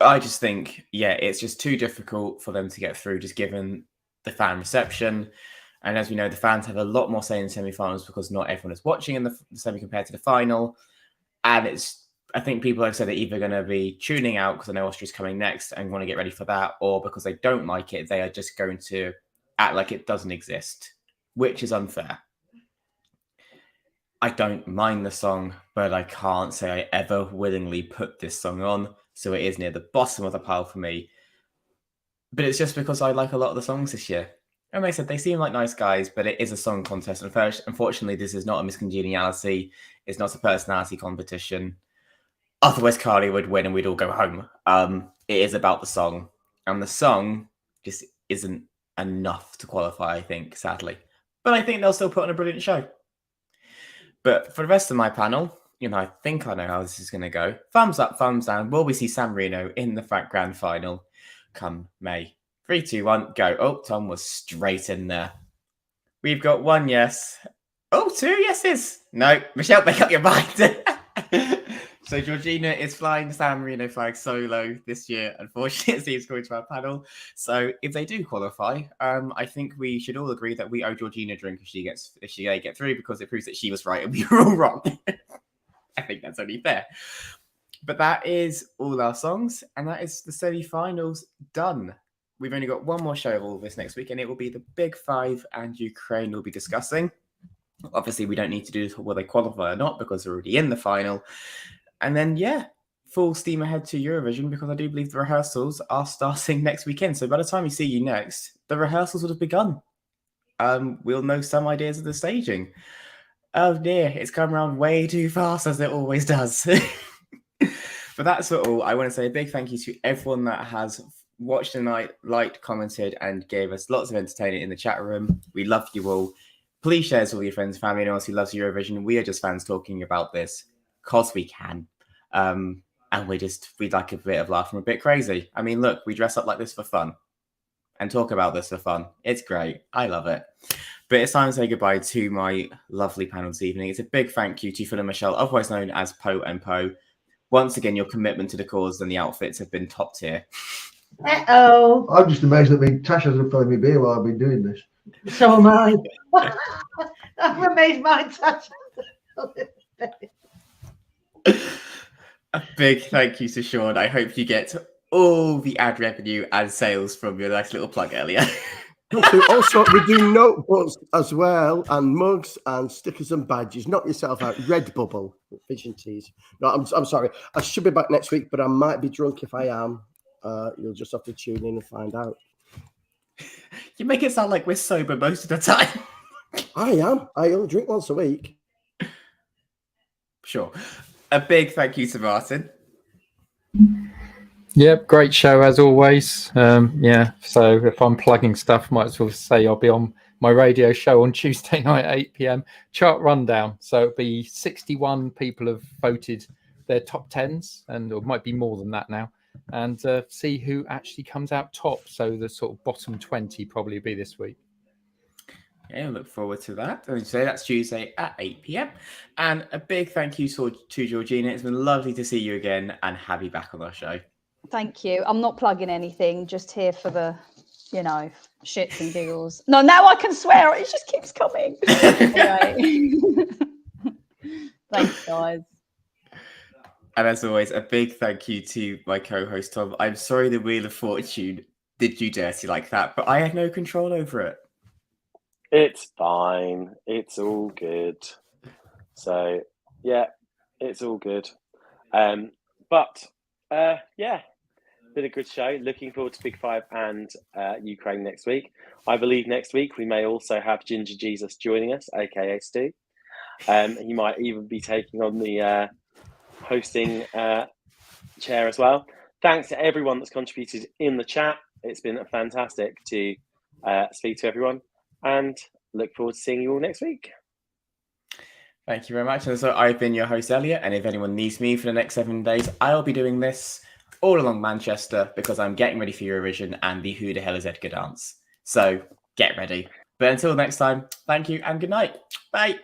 I just think, yeah, it's just too difficult for them to get through, just given the fan reception. And as we know, the fans have a lot more say in semi-finals because not everyone is watching in the semi compared to the final. And I think people, like I said, are either going to be tuning out because I know Austria's coming next and want to get ready for that, or because they don't like it, they are just going to act like it doesn't exist, which is unfair. I don't mind the song, but I can't say I ever willingly put this song on, so it is near the bottom of the pile for me. But it's just because I like a lot of the songs this year. And like I said, they seem like nice guys, but it is a song contest. And unfortunately, this is not a miscongeniality. It's not a personality competition. Otherwise, Carly would win and we'd all go home. It is about the song. And the song just isn't enough to qualify, I think, sadly. But I think they'll still put on a brilliant show. But for the rest of my panel, I think I know how this is going to go. Thumbs up, thumbs down. Will we see San Marino in the grand final come May? 3, 2, 1, go. Oh, Tom was straight in there. We've got 1 yes. Oh, 2 yeses. No, Michelle, make up your mind. So Georgina is flying San Marino flag solo this year. Unfortunately, it seems going to our panel. So if they do qualify, I think we should all agree that we owe Georgina a drink if she get through, because it proves that she was right and we were all wrong. I think that's only fair. But that is all our songs, and that is the semi-finals done. we've only got one more show of all this next week, and it will be the Big Five, and Ukraine will be discussing. Obviously, we don't need to do this whether they qualify or not because they're already in the final. And then, yeah, full steam ahead to Eurovision, because I do believe the rehearsals are starting next weekend. So by the time we see you next, the rehearsals would have begun. We'll know some ideas of the staging. Oh dear, it's come around way too fast, as it always does. But that's all. I want to say a big thank you to everyone that has watched tonight, liked, commented, and gave us lots of entertainment in the chat room. We love you all. Please share this with all your friends, family, and anyone else who loves Eurovision. We are just fans talking about this because we can. And we'd like a bit of laugh and a bit crazy. I mean, look, we dress up like this for fun and talk about this for fun. It's great. I love it. But it's time to say goodbye to my lovely panel this evening. It's a big thank you to Phil and Michelle, otherwise known as Poe and Poe. Once again, your commitment to the cause and the outfits have been top tier. Uh-oh. I'm just amazed that Tasha's filling me beer while I've been doing this. So am I. I'm amazed my touch. A big thank you to Sean. I hope you get all the ad revenue and sales from your nice little plug earlier. Also, we do notebooks as well, and mugs and stickers and badges. Knock yourself out. Redbubble Vision Tees. No, I'm sorry. I should be back next week, but I might be drunk if I am. You'll just have to tune in and find out. You make it sound like we're sober most of the time. I am. I only drink once a week. Sure. A big thank you to Martin. Yep, great show as always. Yeah, so if I'm plugging stuff, might as well say I'll be on my radio show on Tuesday night at 8 p.m. Chart rundown. So it'll be 61 people have voted their top 10s, and it might be more than that now, and see who actually comes out top. So the sort of bottom 20 probably be this week. Yeah, look forward to that. And so that's Tuesday at 8 p.m. And a big thank you to Georgina. It's been lovely to see you again and have you back on our show. Thank you. I'm not plugging anything, just here for the, shits and giggles. No, now I can swear. It just keeps coming. Anyway. Thanks, guys. And as always, a big thank you to my co-host, Tom. I'm sorry the Wheel of Fortune did you dirty like that, but I had no control over it. It's fine. It's all good. So, yeah, it's all good. Yeah, been a good show. Looking forward to Big Five and Ukraine next week. I believe next week we may also have Ginger Jesus joining us, aka Stu. He might even be taking on the hosting chair as well. Thanks to everyone that's contributed in the chat. It's been fantastic to speak to everyone, and look forward to seeing you all next week. Thank you very much. And so I've been your host, Elliot, and if anyone needs me for the next 7 days, I'll be doing this all along Manchester because I'm getting ready for Eurovision and the Who the Hell is Edgar dance. So get ready. But until next time, thank you and good night. Bye.